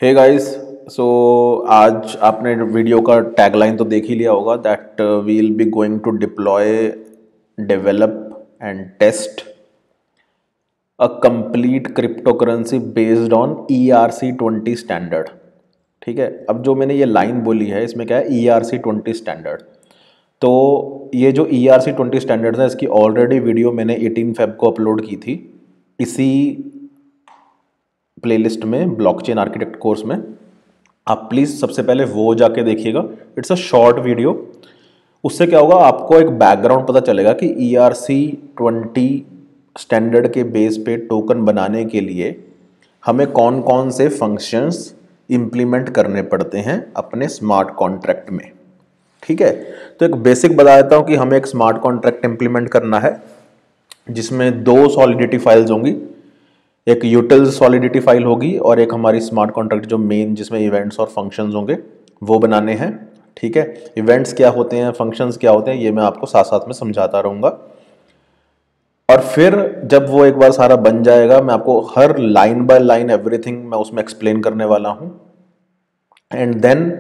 Hey guys. सो आज आपने video का टैगलाइन तो देख ही लिया होगा that we will be going to deploy develop and test a complete crypto currency based on ERC-20 standard. ठीक है, अब जो मैंने ये लाइन बोली है इसमें क्या है, ERC-20 स्टैंडर्ड। तो ये जो ERC-20 स्टैंडर्ड है इसकी ऑलरेडी वीडियो मैंने 18 फेब को अपलोड की थी इसी प्लेलिस्ट में, ब्लॉकचेन आर्किटेक्ट कोर्स में। आप प्लीज़ सबसे पहले वो जाके देखिएगा, इट्स अ शॉर्ट वीडियो। उससे क्या होगा, आपको एक बैकग्राउंड पता चलेगा कि ERC-20 स्टैंडर्ड के बेस पे टोकन बनाने के लिए हमें कौन कौन से फंक्शंस इम्प्लीमेंट करने पड़ते हैं अपने स्मार्ट कॉन्ट्रैक्ट में। ठीक है, तो एक बेसिक बता देता हूँ कि हमें एक स्मार्ट कॉन्ट्रैक्ट इम्प्लीमेंट करना है जिसमें दो सॉलिडिटी फाइल्स होंगी, एक यूटिल्स सॉलिडिटी फाइल होगी और एक हमारी स्मार्ट कॉन्ट्रैक्ट जो मेन जिसमें इवेंट्स और फंक्शंस होंगे वो बनाने हैं। ठीक है, इवेंट्स क्या होते हैं, फंक्शंस क्या होते हैं, ये मैं आपको साथ साथ में समझाता रहूँगा। और फिर जब वो एक बार सारा बन जाएगा मैं आपको हर लाइन बाय लाइन एवरीथिंग मैं उसमें एक्सप्लेन करने वाला हूँ। And then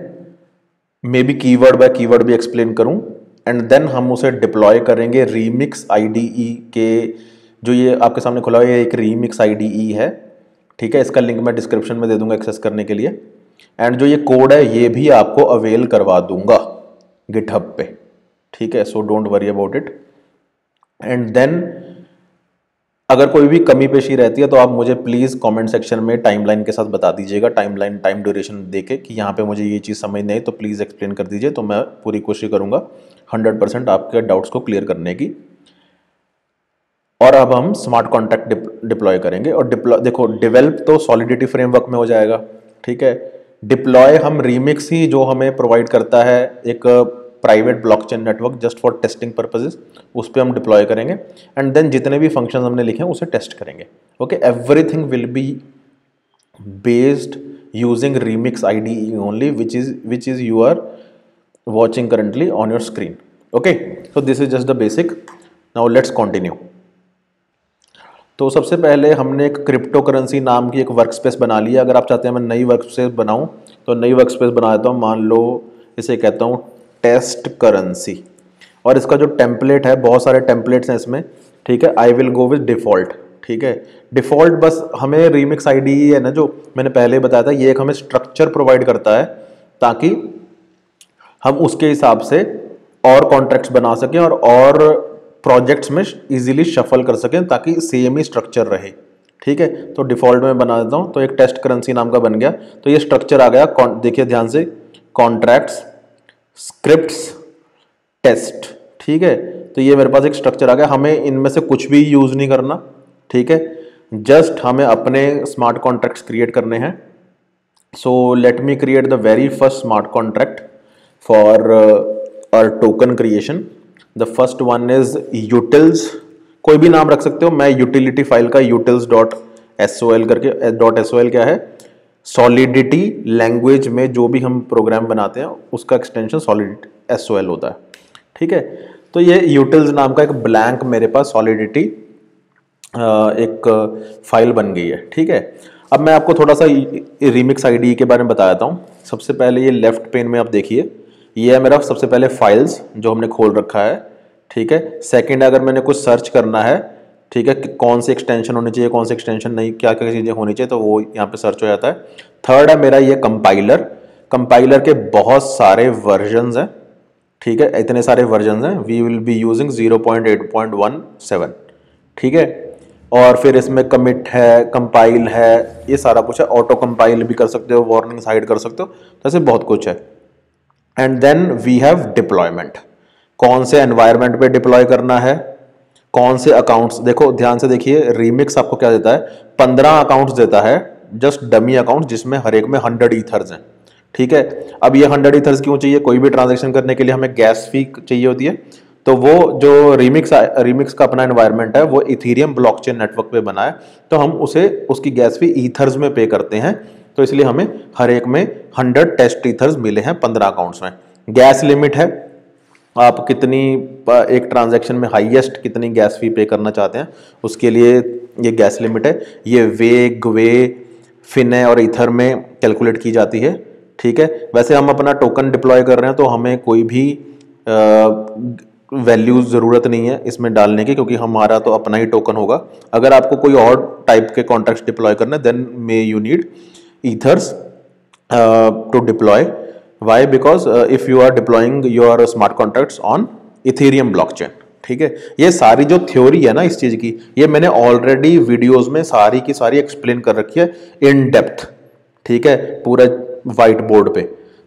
maybe keyword by keyword भी एक्सप्लेन करूँ। एंड देन हम उसे डिप्लॉय करेंगे रीमिक्स IDE के, जो ये आपके सामने खुला हुआ है, ये एक रीमिक्स IDE है। ठीक है, इसका लिंक मैं डिस्क्रिप्शन में दे दूंगा एक्सेस करने के लिए। एंड जो ये कोड है ये भी आपको अवेल करवा दूंगा गिटहब पे। ठीक है, so don't worry about it. And then अगर कोई भी कमी पेशी रहती है तो आप मुझे प्लीज़ कमेंट सेक्शन में टाइमलाइन के साथ बता दीजिएगा, टाइमलाइन टाइम ड्यूरेशन देके कि यहाँ पे मुझे ये चीज़ समझ नहीं आई तो प्लीज़ एक्सप्लेन कर दीजिए। तो मैं पूरी कोशिश करूँगा 100% आपके डाउट्स को क्लियर करने की। और अब हम स्मार्ट कॉन्ट्रैक्ट डिप्लॉय करेंगे। और देखो, डेवलप तो सॉलिडिटी फ्रेमवर्क में हो जाएगा। ठीक है, डिप्लॉय हम रीमिक्स ही जो हमें प्रोवाइड करता है एक private blockchain network just for testing purposes, उस पर हम डिप्लॉय करेंगे। एंड देन जितने भी फंक्शंस हमने लिखे हैं उसे टेस्ट करेंगे। Okay, everything will be based using remix IDE only which is you are watching currently on your screen. Okay, so this is just the basic. Now let's continue. तो सबसे पहले हमने एक क्रिप्टो करेंसी नाम की एक work space बना लिया। अगर आप चाहते हैं मैं नई वर्क स्पेस बनाऊं तो नई वर्क स्पेस बना देता हूं। मान लो इसे कहता हूं टेस्ट करेंसी, और इसका जो टेम्पलेट है, बहुत सारे टेम्पलेट्स हैं इसमें। ठीक है, I will go with default. ठीक है, डिफ़ॉल्ट बस हमें रीमिक्स IDE है ना, जो मैंने पहले बताया था, ये एक हमें स्ट्रक्चर प्रोवाइड करता है ताकि हम उसके हिसाब से और कॉन्ट्रैक्ट्स बना सकें और प्रोजेक्ट्स में इजीली शफल कर सकें ताकि सेम ही स्ट्रक्चर रहे। ठीक है, तो डिफ़ॉल्ट में बना देता हूँ। तो एक टेस्ट करेंसी नाम का बन गया। तो ये स्ट्रक्चर आ गया, देखिए ध्यान से, कॉन्ट्रैक्ट्स, स्क्रिप्ट्स, टेस्ट। ठीक है, तो ये मेरे पास एक स्ट्रक्चर आ गया। हमें इनमें से कुछ भी यूज़ नहीं करना। ठीक है, जस्ट हमें अपने स्मार्ट कॉन्ट्रैक्ट्स क्रिएट करने हैं। So let me create the very first smart contract for our token creation. The first one is utils, कोई भी नाम रख सकते हो। मैं यूटिलिटी फाइल का utils.sol करके, .sol क्या है, सॉलिडिटी लैंग्वेज में जो भी हम प्रोग्राम बनाते हैं उसका एक्सटेंशन सॉलिडिटी SOL होता है। ठीक है, तो ये यूटिल्स नाम का एक ब्लैंक मेरे पास सॉलिडिटी एक फाइल बन गई है। ठीक है, अब मैं आपको थोड़ा सा रीमिक्स IDE के बारे में बता देता हूँ। सबसे पहले ये लेफ्ट पेन में आप देखिए, ये है मेरा सबसे पहले फाइल्स जो हमने खोल रखा है। ठीक है, सेकंड अगर मैंने कुछ सर्च करना है, ठीक है, कि कौन सी एक्सटेंशन होनी चाहिए, कौन सी एक्सटेंशन नहीं, क्या क्या चीज़ें होनी चाहिए, तो वो यहाँ पे सर्च हो जाता है। थर्ड है मेरा ये कंपाइलर। कंपाइलर के बहुत सारे वर्जन्स हैं। ठीक है, इतने सारे वर्जन्स हैं। We will be using 0.8.17। ठीक है, और फिर इसमें कमिट है, कंपाइल है, ये सारा कुछ है। ऑटो कंपाइल भी कर सकते हो, वार्निंग्स हाइड कर सकते हो, तो ऐसे बहुत कुछ है। And then we have deployment, कौन से एनवायरनमेंट पे डिप्लॉय करना है, कौन से अकाउंट्स। देखो ध्यान से देखिए, रीमिक्स आपको क्या देता है, 15 अकाउंट्स देता है, जस्ट डमी अकाउंट्स जिसमें हर एक में 100 ईथर्स हैं। ठीक है, अब ये 100 ईथर्स क्यों चाहिए, कोई भी ट्रांजेक्शन करने के लिए हमें गैस फी चाहिए होती है। तो वो जो रीमिक्स का अपना एनवायरनमेंट है वो इथीरियम ब्लॉकचेन नेटवर्क पे बना है, तो हम उसे उसकी गैस फी ईथर्स में पे करते हैं। तो इसलिए हमें हर एक में 100 टेस्ट ईथर्स मिले हैं 15 अकाउंट्स में। गैस लिमिट है, आप कितनी एक ट्रांजैक्शन में हाईएस्ट कितनी गैस फी पे करना चाहते हैं, उसके लिए ये गैस लिमिट है। ये वे, ग्वे, फिने और ईथर में कैलकुलेट की जाती है। ठीक है, वैसे हम अपना टोकन डिप्लॉय कर रहे हैं तो हमें कोई भी वैल्यूज ज़रूरत नहीं है इसमें डालने की, क्योंकि हमारा तो अपना ही टोकन होगा। अगर आपको कोई और टाइप के कॉन्ट्रैक्ट्स डिप्लॉय करना है then may you need ethers to deploy. Why? Because if you are deploying your smart contracts on Ethereum blockchain. ठीक है, ये सारी जो थ्योरी है ना इस चीज़ की, ये मैंने ऑलरेडी वीडियोस में सारी की सारी एक्सप्लेन कर रखी है इन डेप्थ। ठीक है, पूरा वाइट बोर्ड पे।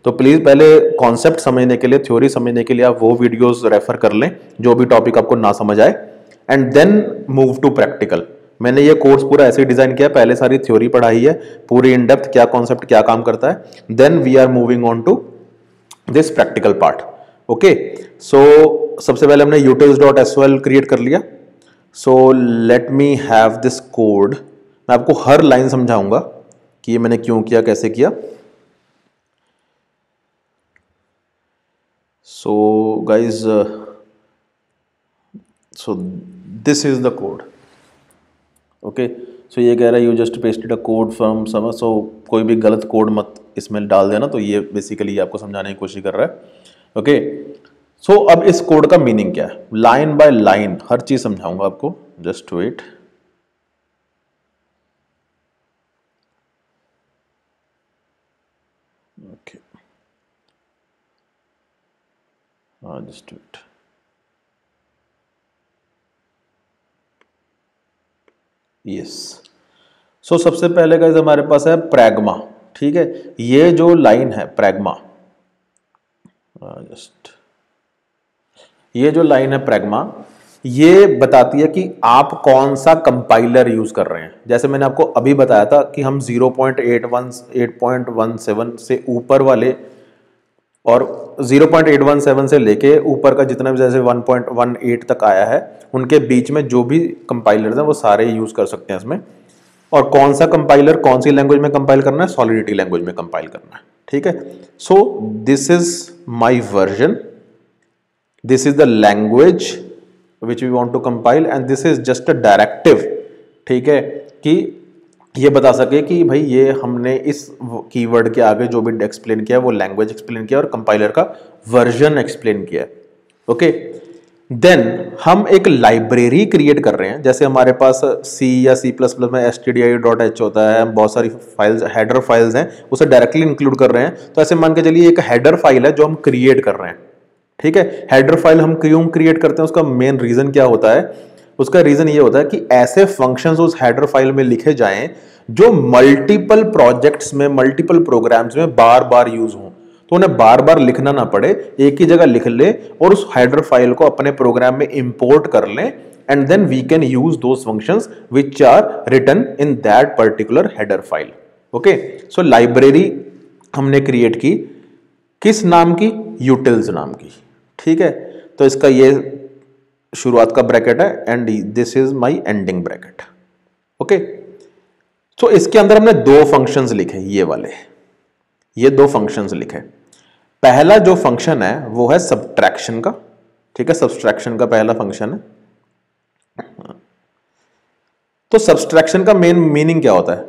तो प्लीज़ पहले कॉन्सेप्ट समझने के लिए, थ्योरी समझने के लिए आप वो वीडियोस रेफर कर लें जो भी टॉपिक आपको ना समझ आए, and then move to practical. मैंने ये कोर्स पूरा ऐसे डिजाइन किया, पहले सारी थ्योरी पढ़ाई है पूरी इन डेप्थ, क्या कॉन्सेप्ट क्या काम करता है, then we are moving on to this practical part. Okay, so सबसे पहले हमने utils.sol क्रिएट कर लिया। So let me have this code. मैं आपको हर लाइन समझाऊंगा कि ये मैंने क्यों किया, कैसे किया। So guys, so this is the code. Okay, so ये कह रहा है you just pasted a code from some, so कोई भी गलत कोड मत इसमें डाल देना। तो ये बेसिकली आपको समझाने की कोशिश कर रहा है। ओके, सो अब इस कोड का मीनिंग क्या है, लाइन बाय लाइन हर चीज समझाऊंगा आपको। Just wait. ओके, हाँ जस्ट वेट। यस, सो सबसे पहले गाइस हमारे पास है प्रैग्मा। ठीक है, ये जो लाइन है प्रैग्मा, जस्ट ये जो लाइन है प्रैग्मा, ये बताती है कि आप कौन सा कंपाइलर यूज कर रहे हैं। जैसे मैंने आपको अभी बताया था कि हम 0.817 से ऊपर वाले और 0.817 से लेके ऊपर का जितना भी, जैसे 1.18 तक आया है, उनके बीच में जो भी कंपाइलर्स हैं वो सारे यूज कर सकते हैं इसमें। और कौन सा कंपाइलर कौन सी लैंग्वेज में कंपाइल करना है, सॉलिडिटी लैंग्वेज में कंपाइल करना है। ठीक है, so this is my version, this is the language which we want to compile, and this is just a directive. ठीक है, कि ये बता सके कि भाई ये हमने इस कीवर्ड के आगे जो भी एक्सप्लेन किया है वो लैंग्वेज एक्सप्लेन किया और कंपाइलर का वर्जन एक्सप्लेन किया। ओके, देन हम एक लाइब्रेरी क्रिएट कर रहे हैं। जैसे हमारे पास C या C++ में stdio.h होता है, बहुत सारी फाइल्स, हेडर फाइल्स हैं, उसे डायरेक्टली इंक्लूड कर रहे हैं। तो ऐसे मान के चलिए एक हेडर फाइल है जो हम क्रिएट कर रहे हैं। ठीक है, हेडर फाइल हम क्यों क्रिएट करते हैं, उसका मेन रीजन क्या होता है? उसका रीजन ये होता है कि ऐसे फंक्शंस उस हेडर फाइल में लिखे जाएं जो मल्टीपल प्रोजेक्ट्स में, मल्टीपल प्रोग्राम्स में बार बार यूज हों, तो उन्हें बार बार लिखना ना पड़े, एक ही जगह लिख ले और उस हेडर फाइल को अपने प्रोग्राम में इंपोर्ट कर लें, and then we can use those functions which are written in that particular header file. Okay, so library हमने क्रिएट की, किस नाम की? यूटिल्स नाम की। ठीक है, तो इसका ये शुरुआत का ब्रैकेट है and this is my ending bracket. Okay, तो इसके अंदर हमने दो फंक्शंस लिखे, ये वाले, ये दो फंक्शंस लिखे। पहला जो फंक्शन है वो है सब्ट्रैक्शन का। ठीक है, सब्ट्रैक्शन का पहला फंक्शन है। तो सब्ट्रैक्शन का मेन मीनिंग क्या होता है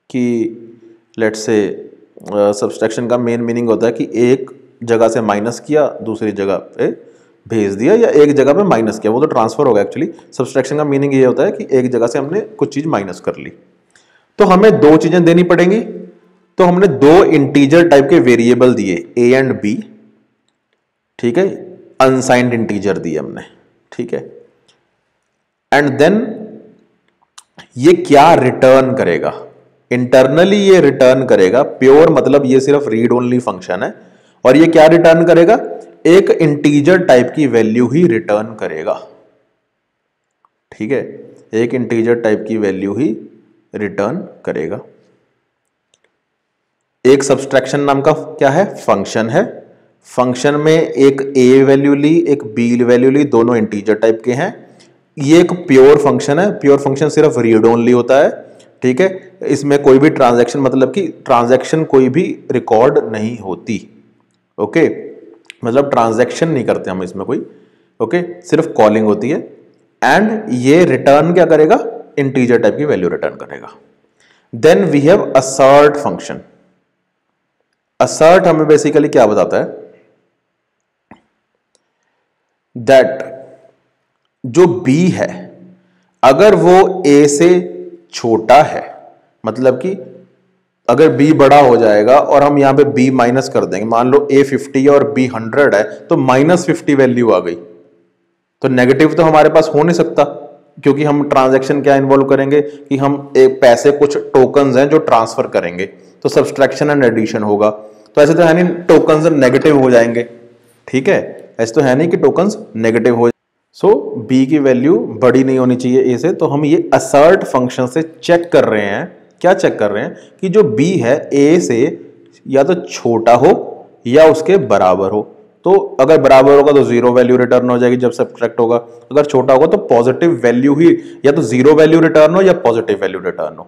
कि लेट्स से सब्ट्रैक्शन का मेन मीनिंग होता है कि एक जगह से माइनस किया, दूसरी जगह पे भेज दिया, या एक जगह पे माइनस किया, वो तो ट्रांसफर होगा। एक्चुअली सब्ट्रैक्शन का मीनिंग ये होता है कि एक जगह से हमने कुछ चीज माइनस कर ली, तो हमें दो चीजें देनी पड़ेंगी। तो हमने दो इंटीजर टाइप के वेरिएबल दिए, a एंड b। ठीक है, अनसाइंड इंटीजर दिए हमने। ठीक है, एंड देन ये क्या रिटर्न करेगा? इंटरनली ये रिटर्न करेगा, प्योर मतलब ये सिर्फ रीड ओनली फंक्शन है, और ये क्या रिटर्न करेगा? एक इंटीजर टाइप की वैल्यू ही रिटर्न करेगा। ठीक है, एक इंटीजर टाइप की वैल्यू ही रिटर्न करेगा। एक सब्ट्रैक्शन नाम का क्या है? फंक्शन है। फंक्शन में एक a वैल्यू ली, एक b वैल्यू ली, दोनों इंटीजर टाइप के हैं। ये एक प्योर फंक्शन है। प्योर फंक्शन सिर्फ रीड ओनली होता है। ठीक है, इसमें कोई भी ट्रांजैक्शन, मतलब कि ट्रांजैक्शन कोई भी रिकॉर्ड नहीं होती। ओके, मतलब ट्रांजैक्शन नहीं करते हम इसमें कोई। ओके, सिर्फ कॉलिंग होती है, एंड ये रिटर्न क्या करेगा? इंटीजर टाइप की वैल्यू रिटर्न करेगा। Then we have assert function. Assert हमें बेसिकली क्या बताता है, दैट जो B है अगर वो A से छोटा है, मतलब कि अगर B बड़ा हो जाएगा और हम यहां पे B माइनस कर देंगे, मान लो A 50 है और B 100 है, तो -50 वैल्यू आ गई, तो नेगेटिव तो हमारे पास हो नहीं सकता, क्योंकि हम ट्रांजैक्शन क्या इन्वॉल्व करेंगे कि हम एक पैसे कुछ टोकन्स हैं जो ट्रांसफर करेंगे, तो सब्सट्रैक्शन एंड एडिशन होगा। तो ऐसे तो है नहीं टोकन्स नेगेटिव हो जाएंगे, ठीक है, ऐसे तो है नहीं कि टोकन्स नेगेटिव हो। सो बी की वैल्यू बड़ी नहीं होनी चाहिए ए से, तो हम ये असर्ट फंक्शन से चेक कर रहे हैं, क्या चेक कर रहे हैं कि जो बी है ए से या तो छोटा हो या उसके बराबर हो। तो अगर बराबर होगा तो जीरो वैल्यू रिटर्न हो जाएगी जब सब्ट्रैक्ट होगा, अगर छोटा होगा तो पॉजिटिव वैल्यू ही, या तो जीरो वैल्यू रिटर्न हो या पॉजिटिव वैल्यू रिटर्न हो।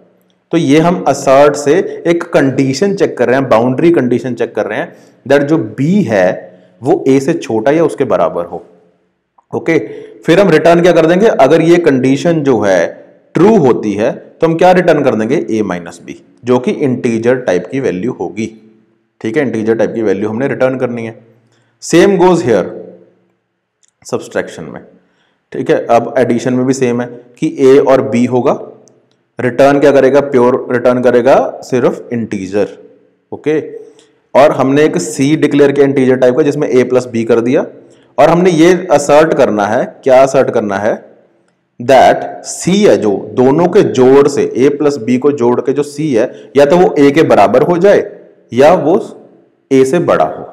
तो ये हम असर्ट से एक कंडीशन चेक कर रहे हैं, बाउंड्री कंडीशन चेक कर रहे हैं, दैट जो बी है वो ए से छोटा या उसके बराबर हो। ओके, फिर हम रिटर्न क्या कर देंगे, अगर ये कंडीशन जो है ट्रू होती है तो हम क्या रिटर्न कर देंगे, a माइनस बी, जो कि इंटीजर टाइप की वैल्यू होगी। ठीक है, इंटीजर टाइप की वैल्यू हमने रिटर्न करनी है। सेम गोज हियर सब्सट्रैक्शन में। ठीक है, अब एडिशन में भी सेम है कि a और b होगा, रिटर्न क्या करेगा, प्योर रिटर्न करेगा सिर्फ इंटीजर। ओके, और हमने एक c डिक्लेयर किया इंटीजर टाइप का जिसमें a प्लस बी कर दिया, और हमने ये असर्ट करना है, क्या असर्ट करना है, दैट c है जो दोनों के जोड़ से a प्लस बी को जोड़ के जो c है या तो वो a के बराबर हो जाए या वो a से बड़ा हो।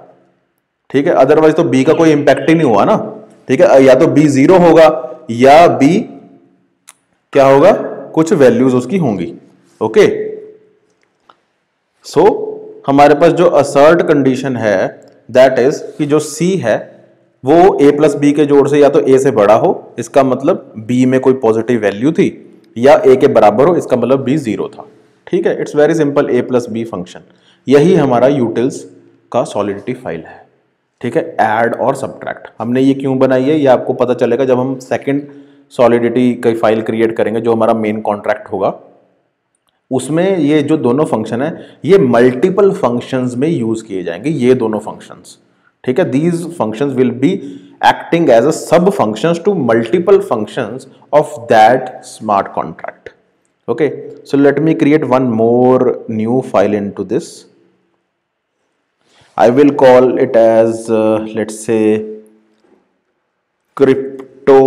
ठीक है, अदरवाइज तो b का कोई इंपैक्ट ही नहीं हुआ ना। ठीक है, या तो b 0 होगा या b क्या होगा, कुछ वैल्यूज उसकी होंगी। ओके, सो हमारे पास जो असर्ट कंडीशन है दैट इज कि जो c है वो a प्लस बी के जोड़ से या तो a से बड़ा हो, इसका मतलब b में कोई पॉजिटिव वैल्यू थी, या a के बराबर हो, इसका मतलब b 0 था। ठीक है, it's very simple, a plus B function. यही हमारा यूटिल्स का सॉलिडिटी फाइल है। ठीक है, ऐड और सब्ट्रैक्ट हमने ये क्यों बनाई है ये आपको पता चलेगा जब हम सेकंड सॉलिडिटी की फाइल क्रिएट करेंगे, जो हमारा मेन कॉन्ट्रैक्ट होगा। उसमें ये जो दोनों फंक्शन है ये मल्टीपल फंक्शंस में यूज किए जाएंगे, ये दोनों फंक्शंस। ठीक है, these functions will be acting as a sub functions to multiple functions of that smart contract. Okay, so let me create one more new file into this. I will call it as let's say crypto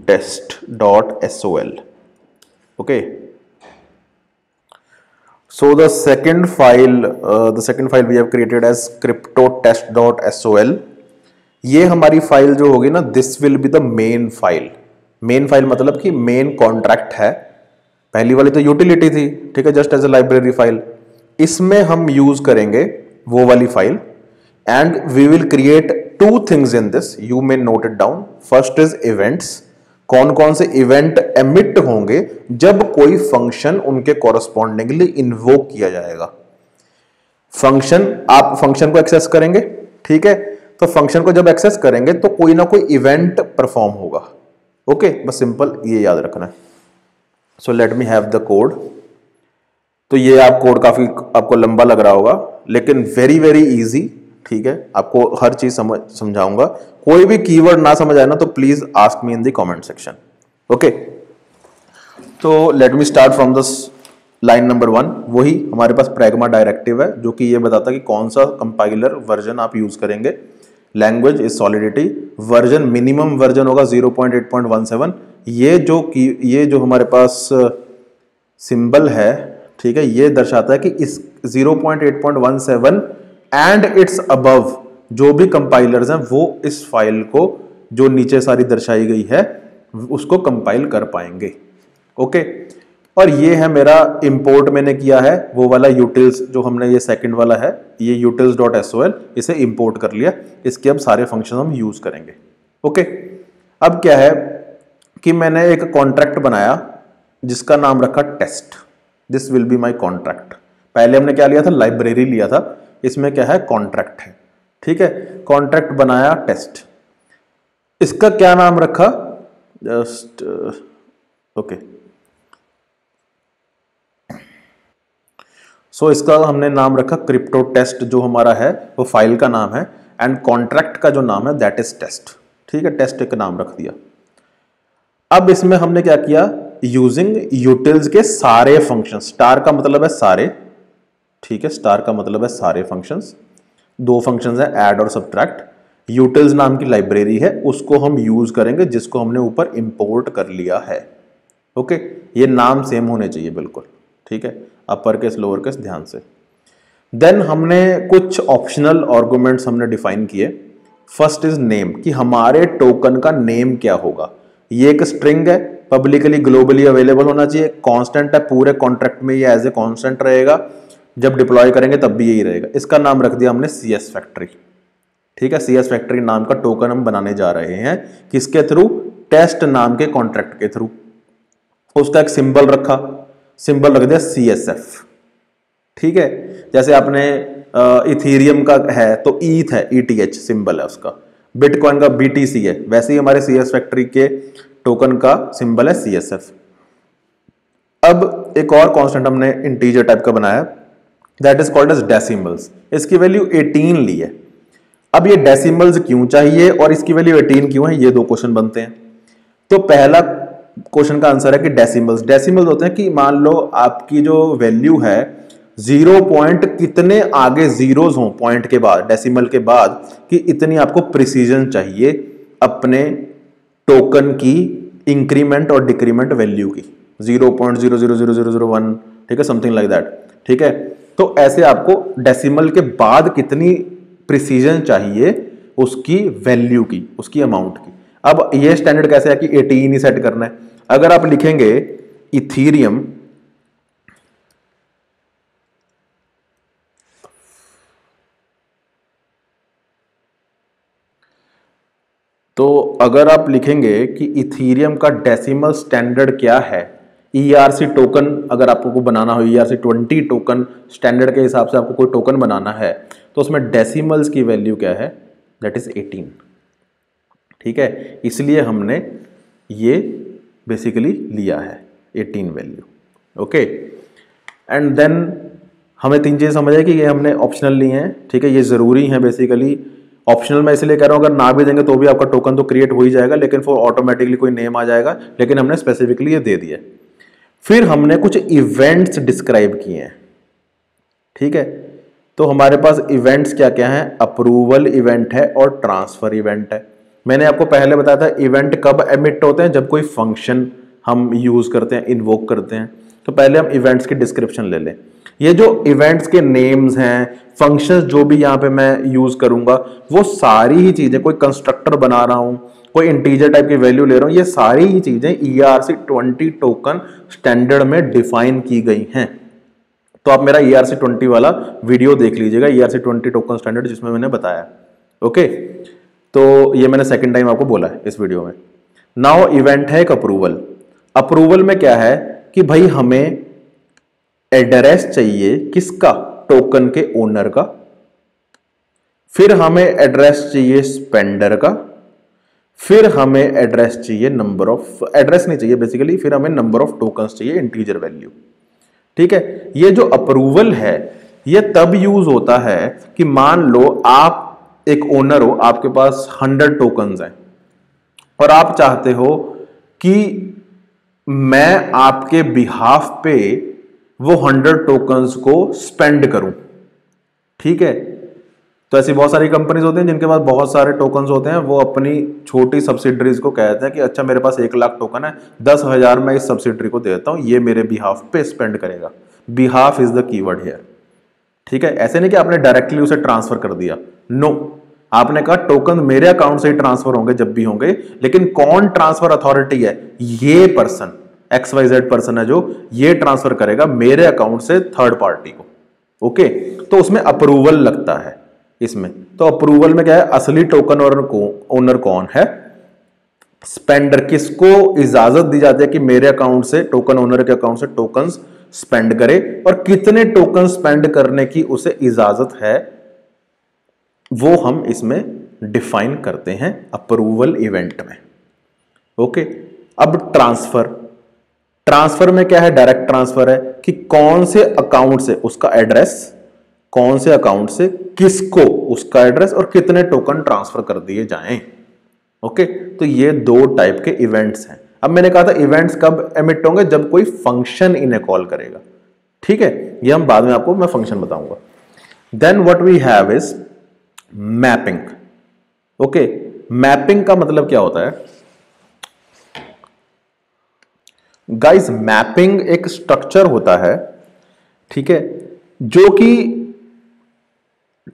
test.sol. Okay, so the second file we have created as cryptotest.sol. ये हमारी file जो होगी ना, this will be the main file. Main file मतलब कि main contract है, पहली वाली तो यूटिलिटी थी। ठीक है, just as a library file. इसमें हम यूज करेंगे वो वाली file, and we will create two things in this, you may note it down. First is events, कौन कौन से इवेंट एमिट होंगे जब कोई फंक्शन उनके कॉरस्पॉन्डिंगली इन्वोक किया जाएगा। फंक्शन, आप फंक्शन को एक्सेस करेंगे, ठीक है, तो फंक्शन को जब एक्सेस करेंगे तो कोई ना कोई इवेंट परफॉर्म होगा। ओके, बस सिंपल ये याद रखना है। सो let me have the code. तो ये आप कोड काफी आपको लंबा लग रहा होगा, लेकिन वेरी वेरी इजी। ठीक है, आपको हर चीज समझाऊंगा। कोई भी कीवर्ड ना समझ आए ना तो please ask me in the comment section. Okay, तो let me start from this line number 1। वही हमारे पास प्रैग्मा डायरेक्टिव है जो कि ये बताता है कि कौन सा कंपाइलर वर्जन आप यूज करेंगे। Language is solidity, version minimum version होगा 0.8.17। ये जो हमारे पास सिंबल है, ठीक है, ये दर्शाता है कि इस 0.8.17 एंड इट्स अबव जो भी कंपाइलर्स हैं वो इस फाइल को जो नीचे सारी दर्शाई गई है उसको कंपाइल कर पाएंगे। ओके, और ये है मेरा इंपोर्ट मैंने किया है वो वाला यूटिल्स, जो हमने ये सेकंड वाला है, ये utils.sol, इसे इंपोर्ट कर लिया। इसके अब सारे फंक्शन हम यूज करेंगे। ओके, अब क्या है कि मैंने एक कॉन्ट्रैक्ट बनाया जिसका नाम रखा test. This will be my contract. पहले हमने क्या लिया था, लाइब्रेरी लिया था, इसमें क्या है, कॉन्ट्रैक्ट है। ठीक है, कॉन्ट्रैक्ट बनाया टेस्ट। इसका क्या नाम रखा, जस्ट ओके, सो इसका हमने नाम रखा क्रिप्टो टेस्ट, जो हमारा है वो फाइल का नाम है, एंड कॉन्ट्रैक्ट का जो नाम है दैट इज टेस्ट। ठीक है, टेस्ट एक नाम रख दिया। अब इसमें हमने क्या किया, यूजिंग यूटिल्स के सारे फंक्शन, स्टार का मतलब है सारे, ठीक है, स्टार का मतलब है सारे फंक्शंस, दो फंक्शंस है ऐड और सब्ट्रैक्ट। यूटिल्स नाम की लाइब्रेरी है, उसको हम यूज करेंगे जिसको हमने ऊपर इंपोर्ट कर लिया है। ओके, ये नाम सेम होने चाहिए बिल्कुल, ठीक है, अपर केस लोअर केस ध्यान से। देन हमने कुछ ऑप्शनल आर्गुमेंट्स हमने डिफाइन किए। फर्स्ट इज नेम, कि हमारे टोकन का नेम क्या होगा। ये एक स्ट्रिंग है, पब्लिकली ग्लोबली अवेलेबल होना चाहिए, कांस्टेंट है, पूरे कॉन्ट्रैक्ट में ये एज ए कांस्टेंट रहेगा, जब डिप्लॉय करेंगे तब भी यही रहेगा। इसका नाम रख दिया हमने CS फैक्ट्री। ठीक है, CS फैक्ट्री नाम का टोकन हम बनाने जा रहे हैं, किसके थ्रू, टेस्ट नाम के कॉन्ट्रैक्ट के थ्रू। उसका एक सिंबल रखा, सिंबल रख दिया CSF। ठीक है, जैसे आपने इथीरियम का है तो ईथ है, ETH सिंबल है उसका, बिटकॉइन का BTC है, वैसे ही हमारे CS फैक्ट्री के टोकन का सिंबल है CSF। अब एक और कांस्टेंट हमने इंटीजर टाइप का बनाया, that is called as decimals. इसकी वैल्यू 18 ली है। अब ये डेसिमल्स क्यों चाहिए और इसकी वैल्यू 18 क्यों है, ये दो क्वेश्चन बनते हैं। तो पहला क्वेश्चन का आंसर है कि डेसिमल्स, डेसिमल्स होते हैं कि मान लो आपकी जो वैल्यू है 0 पॉइंट कितने आगे जीरोस हो पॉइंट के बाद, डेसिमल के बाद, कि इतनी आपको प्रिसीजन चाहिए अपने टोकन की इंक्रीमेंट और डिक्रीमेंट वैल्यू की, 0.000001, ठीक है, समथिंग लाइक दैट। ठीक है, तो ऐसे आपको डेसिमल के बाद कितनी प्रिसीजन चाहिए उसकी वैल्यू की, उसकी अमाउंट की। अब ये स्टैंडर्ड कैसे है कि 18 ही सेट करना है। अगर आप लिखेंगे इथीरियम, तो अगर आप लिखेंगे कि इथीरियम का डेसिमल स्टैंडर्ड क्या है, ERC टोकन अगर आपको बनाना हो, ERC-20 टोकन स्टैंडर्ड के हिसाब से आपको कोई टोकन बनाना है, तो उसमें डेसिमल्स की वैल्यू क्या है, दैट इज 18। ठीक है, इसलिए हमने ये बेसिकली लिया है 18 वैल्यू। ओके, एंड देन हमें तीन चीज़ें समझ है कि ये हमने ऑप्शनल लिए हैं। ठीक है, ये ज़रूरी है बेसिकली। ऑप्शनल मैं इसलिए कह रहा हूँ, अगर ना भी देंगे तो भी आपका टोकन तो क्रिएट हो ही जाएगा, लेकिन फिर ऑटोमेटिकली कोई नेम आ जाएगा, लेकिन हमने स्पेसिफिकली ये दे दिया। फिर हमने कुछ इवेंट्स डिस्क्राइब किए हैं। ठीक है, तो हमारे पास इवेंट्स क्या क्या हैं, अप्रूवल इवेंट है और ट्रांसफर इवेंट है। मैंने आपको पहले बताया था इवेंट कब एमिट होते हैं, जब कोई फंक्शन हम यूज करते हैं, इन्वोक करते हैं। तो पहले हम इवेंट्स की डिस्क्रिप्शन ले लें। ये जो इवेंट्स के नेम्स हैं, फंक्शंस जो भी यहाँ पे मैं यूज करूंगा, वो सारी ही चीजें, कोई कंस्ट्रक्टर बना रहा हूं, कोई इंटीजर टाइप की वैल्यू ले रहा हूं, ये सारी ही चीजें ERC-20 टोकन स्टैंडर्ड में डिफाइन की गई हैं। तो आप मेरा ERC-20 वाला वीडियो देख लीजिएगा, ERC-20 टोकन स्टैंडर्ड, जिसमें मैंने बताया। ओके, तो ये मैंने सेकंड टाइम आपको बोला है इस वीडियो में। नाउ इवेंट है एक अप्रूवल। अप्रूवल में क्या है कि भाई हमें एड्रेस चाहिए किसका, टोकन के ओनर का, फिर हमें एड्रेस चाहिए स्पेंडर का, फिर हमें एड्रेस चाहिए नंबर ऑफ, एड्रेस नहीं चाहिए बेसिकली, फिर हमें नंबर ऑफ टोकन्स चाहिए, इंटीजर वैल्यू। ठीक है, ये जो अप्रूवल है ये तब यूज होता है कि मान लो आप एक ओनर हो, आपके पास 100 टोकन्स हैं और आप चाहते हो कि मैं आपके बिहाफ पे वो 100 टोकन्स को स्पेंड करूं। ठीक है, तो ऐसी बहुत सारी कंपनीज होती हैं जिनके पास बहुत सारे टोकन्स होते हैं, वो अपनी छोटी सब्सिडरीज को कहते हैं कि अच्छा मेरे पास 1 लाख टोकन है, 10,000 मैं इस सब्सिडरी को दे देता हूं, ये मेरे बिहाफ पे स्पेंड करेगा। Behalf is the keyword here. ठीक है, ऐसे नहीं कि आपने डायरेक्टली उसे ट्रांसफर कर दिया, नो, आपने कहा टोकन मेरे अकाउंट से ही ट्रांसफर होंगे जब भी होंगे, लेकिन कौन ट्रांसफर अथॉरिटी है, ये पर्सन XYZ पर्सन है जो ये ट्रांसफर करेगा मेरे अकाउंट से थर्ड पार्टी को। ओके, तो उसमें अप्रूवल लगता है इसमें। तो अप्रूवल में क्या है, असली टोकन ओनर कौन है, स्पेंडर, किसको इजाजत दी जाती है कि मेरे अकाउंट से, टोकन ओनर के अकाउंट से टोकन्स स्पेंड करे, और कितने टोकन स्पेंड करने की उसे इजाजत है, वो हम इसमें डिफाइन करते हैं अप्रूवल इवेंट में। ओके, अब ट्रांसफर, ट्रांसफर में क्या है, डायरेक्ट ट्रांसफर है कि कौन से अकाउंट से उसका एड्रेस, कौन से अकाउंट से किसको उसका एड्रेस और कितने टोकन ट्रांसफर कर दिए जाएं। ओके, तो ये दो टाइप के इवेंट्स हैं। अब मैंने कहा था इवेंट्स कब एमिट होंगे, जब कोई फंक्शन इन्हें कॉल करेगा। ठीक है, ये हम बाद में आपको मैं फंक्शन बताऊंगा। Then what we have is mapping. Okay, mapping का मतलब क्या होता है गाइस? मैपिंग एक स्ट्रक्चर होता है, ठीक है, जो कि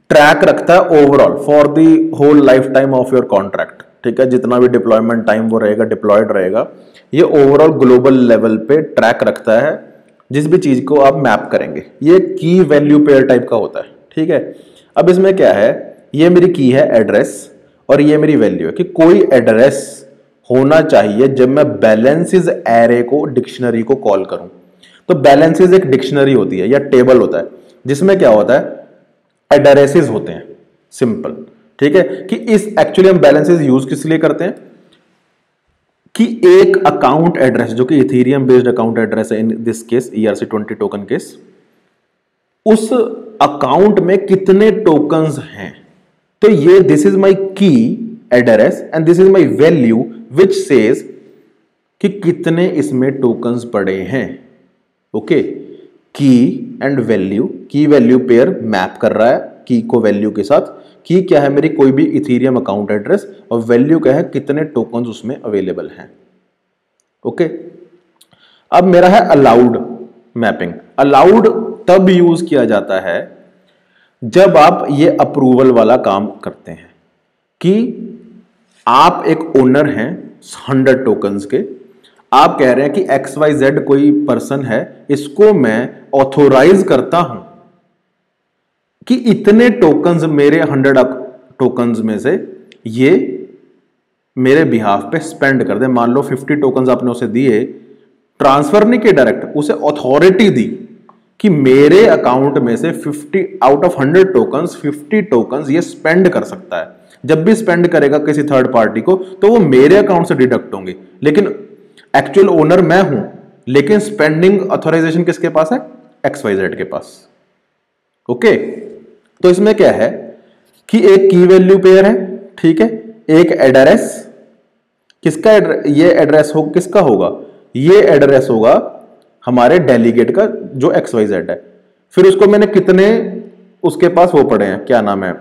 ट्रैक रखता है overall for the whole life time of your contract. ठीक है, जितना भी डिप्लॉयमेंट टाइम वो रहेगा, डिप्लॉयड रहेगा, ये ओवरऑल ग्लोबल लेवल पे ट्रैक रखता है जिस भी चीज को आप मैप करेंगे। ये की वैल्यू पेयर टाइप का होता है। ठीक है, अब इसमें क्या है, ये मेरी की है एड्रेस और ये मेरी वैल्यू है कि कोई एड्रेस होना चाहिए जब मैं बैलेंसेस एरे को, डिक्शनरी को कॉल करूं। तो बैलेंसेस एक डिक्शनरी होती है या टेबल होता है जिसमें क्या होता है, एड्रेसेस होते हैं, सिंपल। ठीक है, कि इस एक्चुअली हम बैलेंसेस यूज किस लिए करते हैं कि एक अकाउंट एड्रेस जो कि इथेरियम बेस्ड अकाउंट एड्रेस है, in this case ERC20 token case, उस अकाउंट में कितने टोकन्स हैं। तो ये दिस इज माय की address and this is my value which says कि कितने इसमें टोकन्स पड़े हैं। ओके, की एंड वैल्यू, की वैल्यू पेयर मैप कर रहा है की को वैल्यू के साथ। की क्या है, मेरी कोई भी इथेरियम अकाउंट एड्रेस, और वैल्यू क्या है, कितने टोकन्स उसमें अवेलेबल हैं। ओके, अब मेरा है अलाउड मैपिंग। अलाउड तब यूज किया जाता है जब आप ये अप्रूवल वाला काम करते हैं कि आप एक ओनर हैं 100 टोकन्स के, आप कह रहे हैं कि XYZ कोई पर्सन है, इसको मैं ऑथोराइज करता हूं कि इतने टोकन्स मेरे 100 टोकन्स में से ये मेरे बिहाफ पे स्पेंड कर दे। मान लो 50 टोकन्स आपने उसे दिए, ट्रांसफर नहीं किए डायरेक्ट, उसे अथॉरिटी दी कि मेरे अकाउंट में से 50 आउट ऑफ 100 टोकन्स 50 टोकन्स ये स्पेंड कर सकता है। जब भी स्पेंड करेगा किसी थर्ड पार्टी को तो वो मेरे अकाउंट से डिडक्ट होंगे, लेकिन एक्चुअल ओनर मैं हूं, लेकिन स्पेंडिंग ऑथराइजेशन किसके पास है, XYZ के पास। ओके, तो इसमें क्या है कि एक की वैल्यू पेयर है, ठीक है, एक एड्रेस, किसका ये एड्रेस हो, किसका होगा, ये एड्रेस होगा हमारे डेलीगेट का जो XYZ है। फिर उसको मैंने कितने उसके पास वो पड़े हैं, क्या नाम है,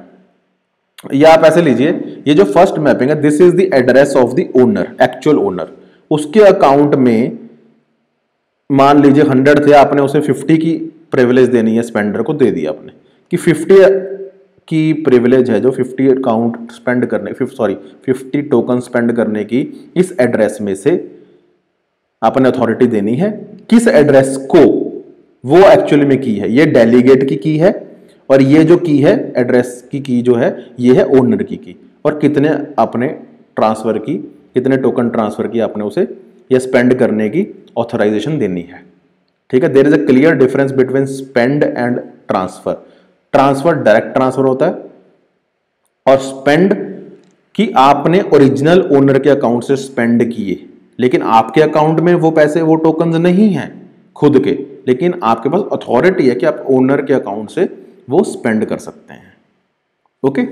या आप ऐसे लीजिए, ये जो फर्स्ट मैपिंग है, this is the address of the owner, actual owner. उसके अकाउंट में मान लीजिए 100 थे, आपने उसे 50 की प्रिविलेज देनी है, स्पेंडर को दे दिया आपने कि 50 की प्रिविलेज है जो 50 अकाउंट स्पेंड करने, 50 टोकन स्पेंड करने की इस एड्रेस में से आपने अथॉरिटी देनी है। किस एड्रेस को, वो एक्चुअली में की है, ये डेलीगेट की है, और ये जो की है एड्रेस की जो है ये है ओनर की। और कितने आपने ट्रांसफर की, कितने टोकन ट्रांसफर की आपने उसे या स्पेंड करने की ऑथराइजेशन देनी है। ठीक है, there is a clear difference between spend and transfer. Transfer direct transfer होता है और स्पेंड कि आपने ओरिजिनल ओनर के अकाउंट से स्पेंड किए, लेकिन आपके अकाउंट में वो पैसे, वो टोकन नहीं है खुद के, लेकिन आपके पास अथॉरिटी है कि आप ओनर के अकाउंट से वो स्पेंड कर सकते हैं। ओके,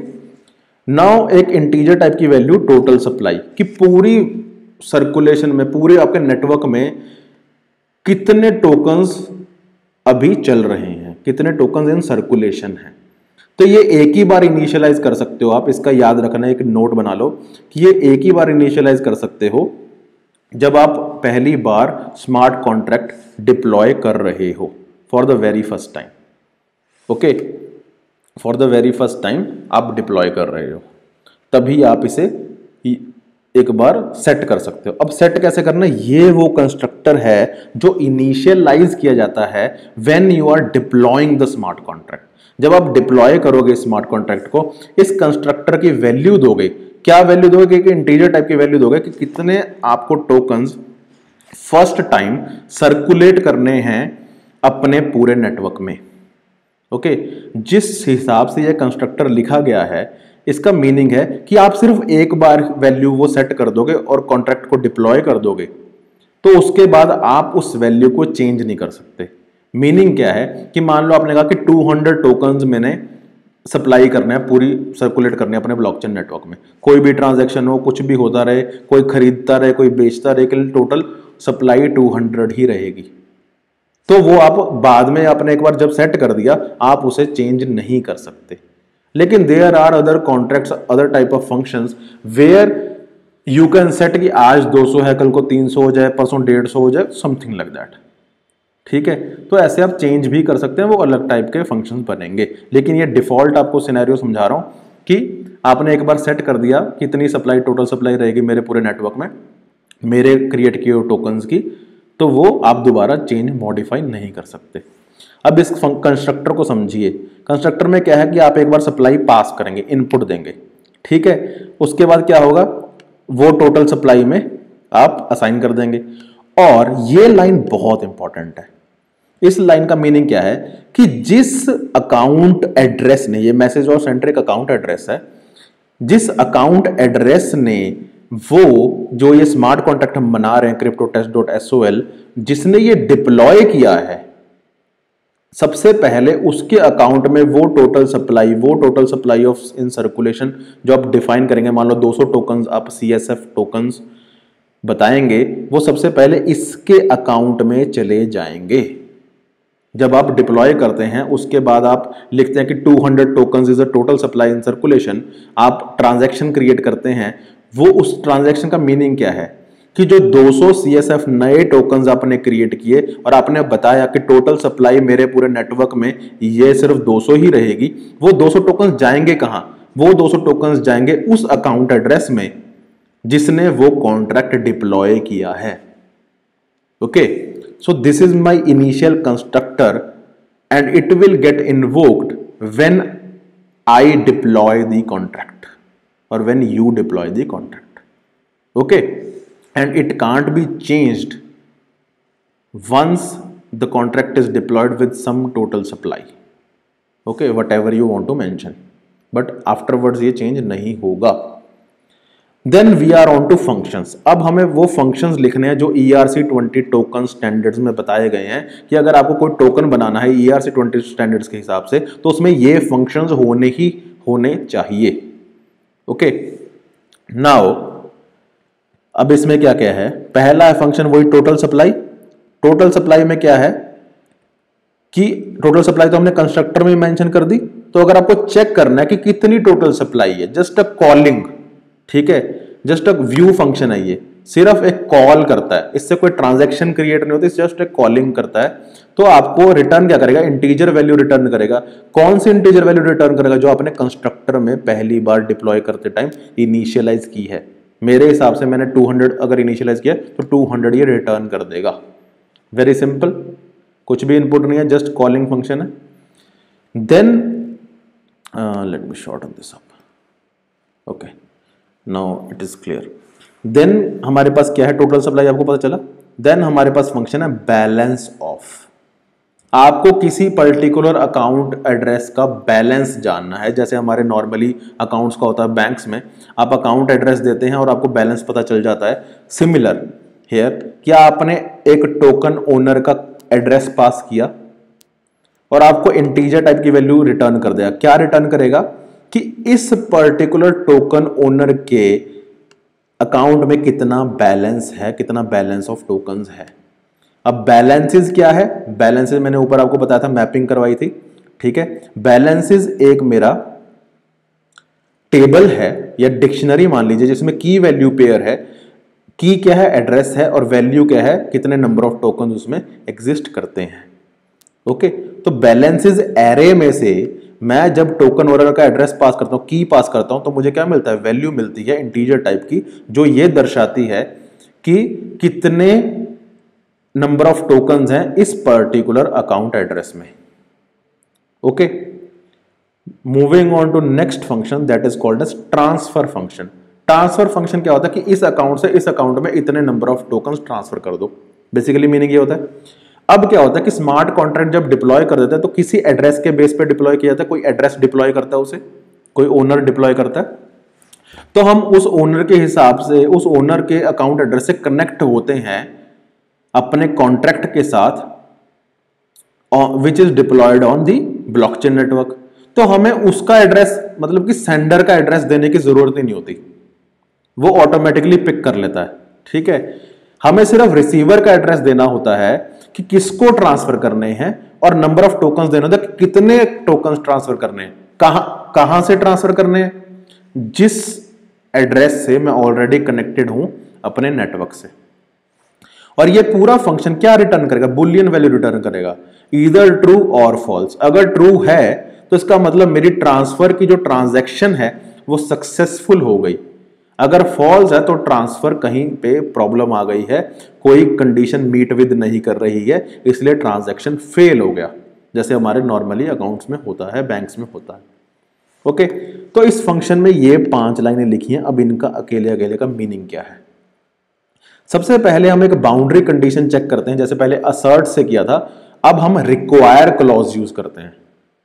नाउ एक इंटीजर टाइप की वैल्यू टोटल सप्लाई, कि पूरी सर्कुलेशन में, पूरे आपके नेटवर्क में कितने टोकन्स अभी चल रहे हैं, कितने टोकन्स इन सर्कुलेशन हैं। तो ये एक ही बार इनिशियलाइज कर सकते हो आप, इसका याद रखना, एक नोट बना लो कि ये एक ही बार इनिशियलाइज कर सकते हो जब आप पहली बार स्मार्ट कॉन्ट्रैक्ट डिप्लॉय कर रहे हो for the very first time. Okay, for the very first time आप डिप्लॉय कर रहे हो, तभी आप इसे एक बार सेट कर सकते हो। अब सेट कैसे करना है, ये वो कंस्ट्रक्टर है जो इनिशियलाइज किया जाता है when you are deploying the smart contract. जब आप डिप्लॉय करोगे स्मार्ट कॉन्ट्रैक्ट को, इस कंस्ट्रक्टर की वैल्यू दोगे। क्या वैल्यू दोगे, कि इंटीजर टाइप की वैल्यू दोगे कि कितने आपको टोकन्स फर्स्ट टाइम सर्कुलेट करने हैं अपने पूरे नेटवर्क में। ओके, जिस हिसाब से यह कंस्ट्रक्टर लिखा गया है, इसका मीनिंग है कि आप सिर्फ एक बार वैल्यू वो सेट कर दोगे और कॉन्ट्रैक्ट को डिप्लॉय कर दोगे, तो उसके बाद आप उस वैल्यू को चेंज नहीं कर सकते। मीनिंग क्या है कि मान लो आपने कहा कि 200 टोकन्स मैंने सप्लाई करना है, पूरी सर्कुलेट करनी है अपने ब्लॉकचेन नेटवर्क में, कोई भी ट्रांजैक्शन हो, कुछ भी होता रहे, कोई खरीदता रहे, कोई बेचता रहे, कि टोटल सप्लाई 200 ही रहेगी। तो वो आप बाद में आपने एक बार जब सेट कर दिया, आप उसे चेंज नहीं कर सकते। लेकिन there are other contracts, other type of functions where you can set कि आज 200 है, कल को 300 हो जाए, परसों 150 हो जाए, समथिंग लाइक दैट। ठीक है, तो ऐसे आप चेंज भी कर सकते हैं, वो अलग टाइप के फंक्शंस बनेंगे। लेकिन ये डिफॉल्ट आपको सिनेरियो समझा रहा हूं कि आपने एक बार सेट कर दिया कितनी सप्लाई, टोटल सप्लाई रहेगी मेरे पूरे नेटवर्क में, मेरे क्रिएट किए हुए टोकन्स की, तो वो आप दोबारा चेंज मॉडिफाई नहीं कर सकते। अब इस कंस्ट्रक्टर को समझिए। कंस्ट्रक्टर में क्या है कि आप एक बार सप्लाई पास करेंगे, इनपुट देंगे, ठीक है, उसके बाद क्या होगा, वो टोटल सप्लाई में आप असाइन कर देंगे। और ये लाइन बहुत इंपॉर्टेंट है। इस लाइन का मीनिंग क्या है कि जिस अकाउंट एड्रेस ने, ये मैसेज और सेंट्रिक अकाउंट एड्रेस है, जिस अकाउंट एड्रेस ने वो जो ये स्मार्ट कॉन्ट्रैक्ट हम बना रहे हैं cryptotest.sol, जिसने ये डिप्लॉय किया है, सबसे पहले उसके अकाउंट में वो total supply of in circulation जो आप डिफाइन करेंगे, मान लो 200 टोकन्स आप CSF टोकन्स बताएंगे, वो सबसे पहले इसके अकाउंट में चले जाएंगे। जब आप डिप्लॉय करते हैं उसके बाद आप लिखते हैं कि 200 tokens is a total supply in circulation, आप ट्रांजैक्शन क्रिएट करते हैं, वो उस ट्रांजैक्शन का मीनिंग क्या है कि जो 200 CSF नए टोकन्स आपने क्रिएट किए और आपने बताया कि टोटल सप्लाई मेरे पूरे नेटवर्क में ये सिर्फ 200 ही रहेगी, वो 200 टोकन्स जाएंगे कहां? वो 200 टोकन्स जाएंगे उस अकाउंट एड्रेस में जिसने वो कॉन्ट्रैक्ट डिप्लॉय किया है। Okay, so this is my initial constructor and it will get invoked when I deploy the contract or when you deploy the contract. Okay, and it can't be changed once the contract is deployed with some total supply. Okay, whatever you want to mention, but afterwards ये change नहीं होगा। Then we are on to functions. अब हमें वो functions लिखने हैं जो ERC20 token standards में बताए गए हैं कि अगर आपको कोई टोकन बनाना है ERC20 स्टैंडर्ड्स के हिसाब से तो उसमें ये फंक्शंस होने चाहिए। ओके, नाउ अब इसमें क्या क्या है? पहला है फंक्शन वही टोटल सप्लाई। टोटल सप्लाई में क्या है कि टोटल सप्लाई तो हमने कंस्ट्रक्टर में मेंशन कर दी, तो अगर आपको चेक करना है कि कितनी टोटल सप्लाई है, जस्ट अ कॉलिंग, ठीक है, जस्ट एक व्यू फंक्शन है, ये सिर्फ एक कॉल करता है, इससे कोई ट्रांजैक्शन क्रिएट नहीं होती, जस्ट एक कॉलिंग करता है। तो आपको रिटर्न क्या करेगा? इंटीजर वैल्यू रिटर्न करेगा। कौन सी इंटीजर वैल्यू रिटर्न करेगा? जो आपने कंस्ट्रक्टर में पहली बार डिप्लॉय करते टाइम इनिशियलाइज की है। मेरे हिसाब से मैंने 200 अगर इनिशियलाइज किया तो 200 ये रिटर्न कर देगा। वेरी सिंपल, कुछ भी इनपुट नहीं है, जस्ट कॉलिंग फंक्शन है। Then let me shorten this up. Okay, now it is clear. Then हमारे पास क्या है? टोटल सप्लाई आपको पता चला। देन हमारे पास फंक्शन है बैलेंस ऑफ। आपको किसी पर्टिकुलर अकाउंट एड्रेस का बैलेंस जानना है, जैसे हमारे नॉर्मली अकाउंट्स का होता है बैंक्स में, आप अकाउंट एड्रेस देते हैं और आपको बैलेंस पता चल जाता है। सिमिलर हियर, क्या आपने एक टोकन ओनर का एड्रेस पास किया और आपको इंटीजर टाइप की वैल्यू रिटर्न कर दिया। क्या रिटर्न करेगा कि इस पर्टिकुलर टोकन ओनर के अकाउंट में कितना बैलेंस है, कितना बैलेंस ऑफ टोकन्स है। अब बैलेंसेस क्या है? बैलेंसेस मैंने ऊपर आपको बताया था, मैपिंग करवाई थी, ठीक है। बैलेंसेस एक मेरा टेबल है या डिक्शनरी मान लीजिए, जिसमें की वैल्यू पेयर है। की क्या है? एड्रेस है, और वैल्यू क्या है? कितने नंबर ऑफ टोकन उसमें एग्जिस्ट करते हैं। ओके, तो बैलेंसेस एरे में से मैं जब टोकन ओनर का एड्रेस पास करता हूं, की पास करता हूं, तो मुझे क्या मिलता है? वैल्यू मिलती है इंटीजर टाइप की, जो ये दर्शाती है कि कितने नंबर ऑफ टोकन्स हैं इस पर्टिकुलर अकाउंट एड्रेस में। Okay, moving on to next function that is called as transfer function. Transfer function क्या होता है कि इस अकाउंट से इस अकाउंट में इतने नंबर ऑफ टोकन्स ट्रांसफर कर दो। बेसिकली मीनिंग ये होता है। अब क्या होता है कि स्मार्ट कॉन्ट्रैक्ट जब डिप्लॉय कर देता है तो किसी एड्रेस के बेस पे डिप्लॉय किया जाता है। कोई एड्रेस डिप्लॉय करता है, उसे कोई ओनर डिप्लॉय करता है, तो हम उस ओनर के हिसाब से उस ओनर के अकाउंट एड्रेस से कनेक्ट होते हैं अपने कॉन्ट्रैक्ट के साथ which is diploid on the blockchain network, तो हमें उसका एड्रेस मतलब कि सेंडर का एड्रेस देने की जरूरत ही नहीं होती, वो ऑटोमेटिकली पिक कर लेता है। ठीक है, हमें सिर्फ रिसीवर का एड्रेस देना होता है कि किसको ट्रांसफर करने हैं और नंबर ऑफ टोकन्स देना होता है कि कितने टोकन्स ट्रांसफर करने हैं, कहां से ट्रांसफर करने हैं, जिस एड्रेस से मैं ऑलरेडी कनेक्टेड हूं अपने नेटवर्क से। और ये पूरा फंक्शन क्या रिटर्न करेगा, बुलियन वैल्यू रिटर्न करेगा, ईदर ट्रू और फॉल्स। अगर ट्रू है तो इसका मतलब मेरी ट्रांसफर की जो ट्रांजैक्शन है वो सक्सेसफुल हो गई, अगर फॉल्स है तो ट्रांसफर कहीं पे प्रॉब्लम आ गई है, कोई कंडीशन मीट विद नहीं कर रही है, इसलिए ट्रांजैक्शन फेल हो गया, जैसे हमारे नॉर्मली अकाउंट्स में होता है, बैंक्स में होता है। ओके, तो इस फंक्शन में ये 5 लाइनें लिखी हैं। अब इनका अकेले अकेले का मीनिंग क्या है। सबसे पहले हम एक बाउंड्री कंडीशन चेक करते हैं, जैसे पहले असर्ट से किया था, अब हम रिक्वायर क्लॉज यूज करते हैं।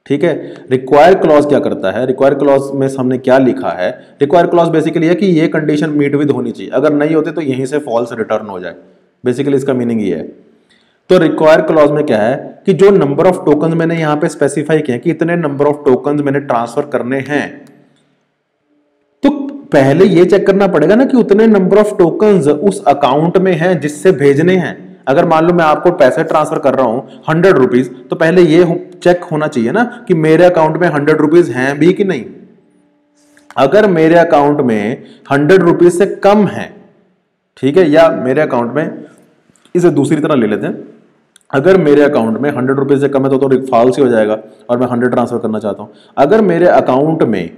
ठीक है, रिक्वायर क्लॉज क्या करता है, रिक्वायर क्लॉज में हमने क्या लिखा है, रिक्वायर क्लॉज बेसिकली है कि ये कंडीशन मीट विद होनी चाहिए, अगर नहीं होते तो यहीं से फॉल्स रिटर्न हो जाए, बेसिकली इसका मीनिंग ये है। तो रिक्वायर क्लॉज में क्या है कि जो नंबर ऑफ टोकन मैंने यहां पे स्पेसिफाई किया कि इतने नंबर ऑफ टोकन मैंने ट्रांसफर करने हैं, तो पहले ये चेक करना पड़ेगा ना कि उतने नंबर ऑफ टोकन उस अकाउंट में हैं जिससे भेजने हैं। अगर मान लो मैं आपको पैसे ट्रांसफर कर रहा हूं 100 रुपीज, तो पहले ये चेक होना चाहिए ना कि मेरे अकाउंट में 100 रुपीज हैं भी कि नहीं। अगर मेरे अकाउंट में 100 रुपीज से कम है, ठीक है, या मेरे अकाउंट में, इसे दूसरी तरह ले लेते हैं, अगर मेरे अकाउंट में 100 रुपीज से कम है तो फॉल्स ही हो जाएगा और मैं 100 ट्रांसफर करना चाहता हूं। अगर मेरे अकाउंट में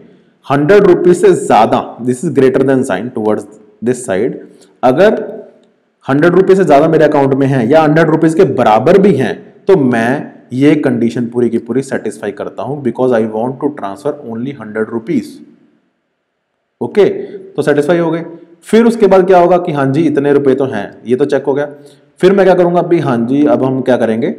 100 रुपीज से ज्यादा, this is greater than sign towards this side, अगर 100 रुपीज से ज्यादा मेरे अकाउंट में है या 100 रुपीज के बराबर भी हैं, तो मैं ये कंडीशन पूरी की पूरी सेटिस्फाई करता हूं, because I want to transfer only 100 rupees. Okay, तो सेटिस्फाई हो गए। फिर उसके बाद क्या होगा कि हाँ जी इतने रुपए तो हैं, ये तो चेक हो गया। फिर मैं क्या करूंगा अभी, हाँ जी अब हम क्या करेंगे,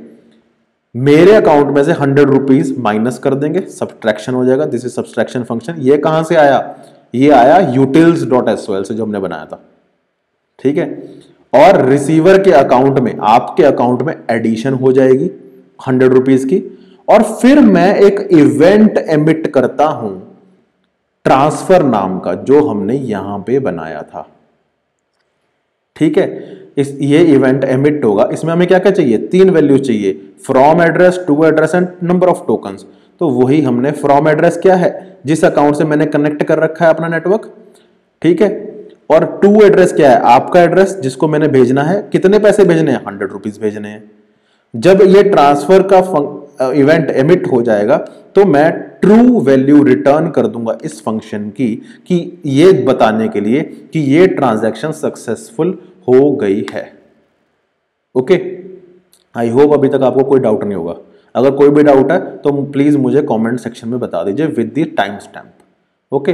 मेरे अकाउंट में से 100 रुपीज माइनस कर देंगे, सब्ट्रैक्शन हो जाएगा, दिस इज सब्ट्रैक्शन फंक्शन। ये कहां से आया, ये आया utils.sol से जो हमने बनाया था। ठीक है, और रिसीवर के अकाउंट में, आपके अकाउंट में एडिशन हो जाएगी 100 रुपीज की, और फिर मैं एक इवेंट एमिट करता हूं ट्रांसफर नाम का, जो हमने यहां पे बनाया था। ठीक है, ये इवेंट एमिट होगा, इसमें हमें क्या क्या चाहिए, 3 वैल्यू चाहिए, from address, to address and number of tokens. तो वही हमने, फ्रॉम एड्रेस क्या है, जिस अकाउंट से मैंने कनेक्ट कर रखा है अपना नेटवर्क। ठीक है, और टू एड्रेस क्या है, आपका एड्रेस जिसको मैंने भेजना है, कितने पैसे भेजने हैं, 100 रुपीज भेजने हैं। जब ये ट्रांसफर का इवेंट एमिट हो जाएगा तो मैं ट्रू वैल्यू रिटर्न कर दूंगा इस फंक्शन की, कि ये बताने के लिए कि ये ट्रांजैक्शन सक्सेसफुल हो गई है। ओके, आई होप अभी तक आपको कोई डाउट नहीं होगा। अगर कोई भी डाउट है तो प्लीज मुझे कमेंट सेक्शन में बता दीजिए with the time stamp. Okay,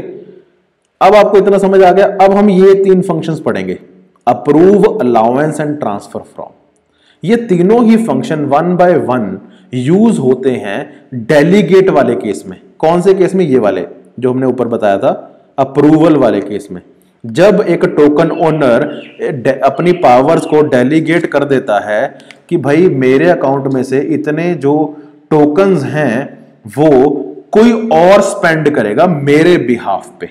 अब आपको इतना समझ आ गया। अब हम ये 3 फंक्शंस पढ़ेंगे, approve, allowance and transfer from. ये तीनों ही फंक्शन 1 बाय 1 यूज होते हैं डेलीगेट वाले केस में। कौन से केस में, ये वाले जो हमने ऊपर बताया था, अप्रूवल वाले केस में। जब एक टोकन ओनर अपनी पावर्स को डेलीगेट कर देता है कि भाई मेरे अकाउंट में से इतने जो टोकन्स हैं वो कोई और स्पेंड करेगा मेरे बिहाफ पे।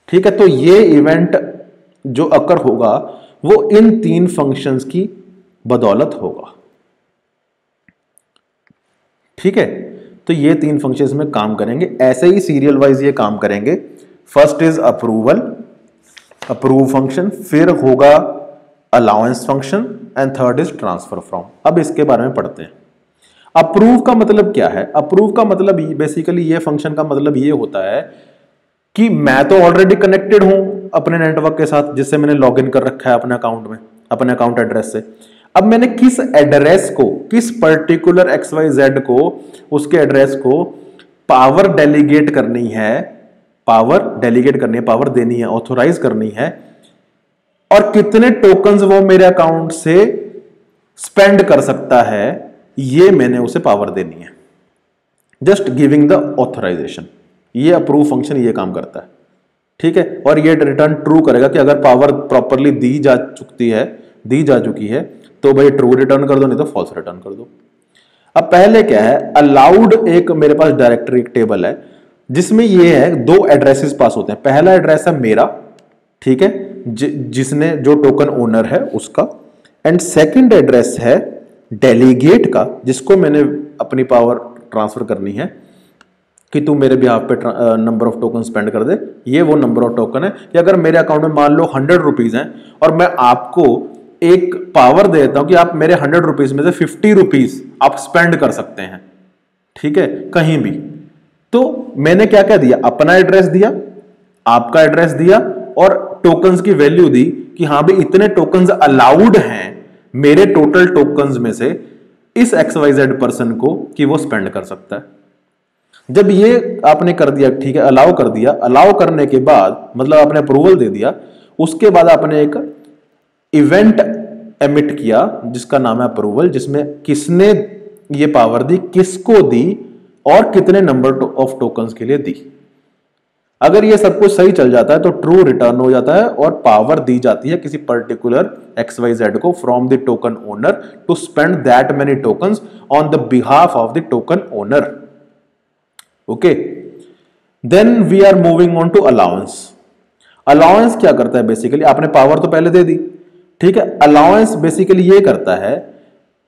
ठीक है, तो ये इवेंट जो अकर होगा वो इन 3 फंक्शंस की बदौलत होगा। ठीक है, तो ये 3 फंक्शंस में काम करेंगे, ऐसे ही सीरियल वाइज ये काम करेंगे। First is approval, approve function, फिर होगा allowance function, and third is transfer from. अब इसके बारे में पढ़ते हैं। अप्रूव का मतलब क्या है, अप्रूव का मतलब बेसिकली ये फंक्शन का मतलब ये होता है कि मैं तो ऑलरेडी कनेक्टेड हूं अपने नेटवर्क के साथ, जिससे मैंने लॉगिन कर रखा है अपने अकाउंट में, अपने अकाउंट एड्रेस से। अब मैंने किस एड्रेस को, किस पर्टिकुलर XYZ को, उसके एड्रेस को पावर डेलीगेट करनी है, पावर डेलीगेट करनी है, पावर देनी है, ऑथोराइज करनी है, और कितने टोकन्स वो मेरे अकाउंट से स्पेंड कर सकता है, ये मैंने उसे पावर देनी है। Just giving the authorization. ये अप्रूव फंक्शन ये काम करता है। ठीक है, और ये रिटर्न ट्रू करेगा कि अगर पावर प्रॉपरली दी जा चुकी है तो भाई ट्रू रिटर्न कर दो, नहीं तो फॉल्स रिटर्न कर दो। अब पहले क्या है, अलाउड एक मेरे पास डायरेक्टरी एक टेबल है जिसमें ये है दो एड्रेसेस पास होते हैं। पहला एड्रेस है मेरा, ठीक है, जिसने जो टोकन ओनर है उसका, एंड सेकंड एड्रेस है डेलीगेट का, जिसको मैंने अपनी पावर ट्रांसफर करनी है कि तू मेरे बिहाफ पे नंबर ऑफ टोकन स्पेंड कर दे। ये वो नंबर ऑफ टोकन है कि अगर मेरे अकाउंट में मान लो 100 रुपीज हैं और मैं आपको एक पावर देता हूं कि आप मेरे 100 रुपीज में से 50 रुपीज आप स्पेंड कर सकते हैं, ठीक है, कहीं भी। तो मैंने क्या क्या दिया, अपना एड्रेस दिया, आपका एड्रेस दिया और टोकन्स की वैल्यू दी कि हाँ भाई इतने टोकन्स अलाउड हैं मेरे टोटल टोकन्स में से इस XYZ पर्सन को कि वो स्पेंड कर सकता है। जब ये आपने कर दिया, ठीक है, अलाउ कर दिया, अलाउ करने के बाद मतलब आपने अप्रूवल दे दिया, उसके बाद आपने एक इवेंट एमिट किया जिसका नाम है अप्रूवल, जिसमें किसने ये पावर दी, किसको दी और कितने नंबर ऑफ टोकन्स के लिए दी। अगर ये सब कुछ सही चल जाता है तो ट्रू रिटर्न हो जाता है और पावर दी जाती है किसी पर्टिकुलर XYZ को from the token owner to spend that many tokens on the behalf of the token owner. Okay, then we are moving on to allowance. Allowance क्या करता है, बेसिकली आपने पावर तो पहले दे दी, ठीक है। अलाउंस बेसिकली ये करता है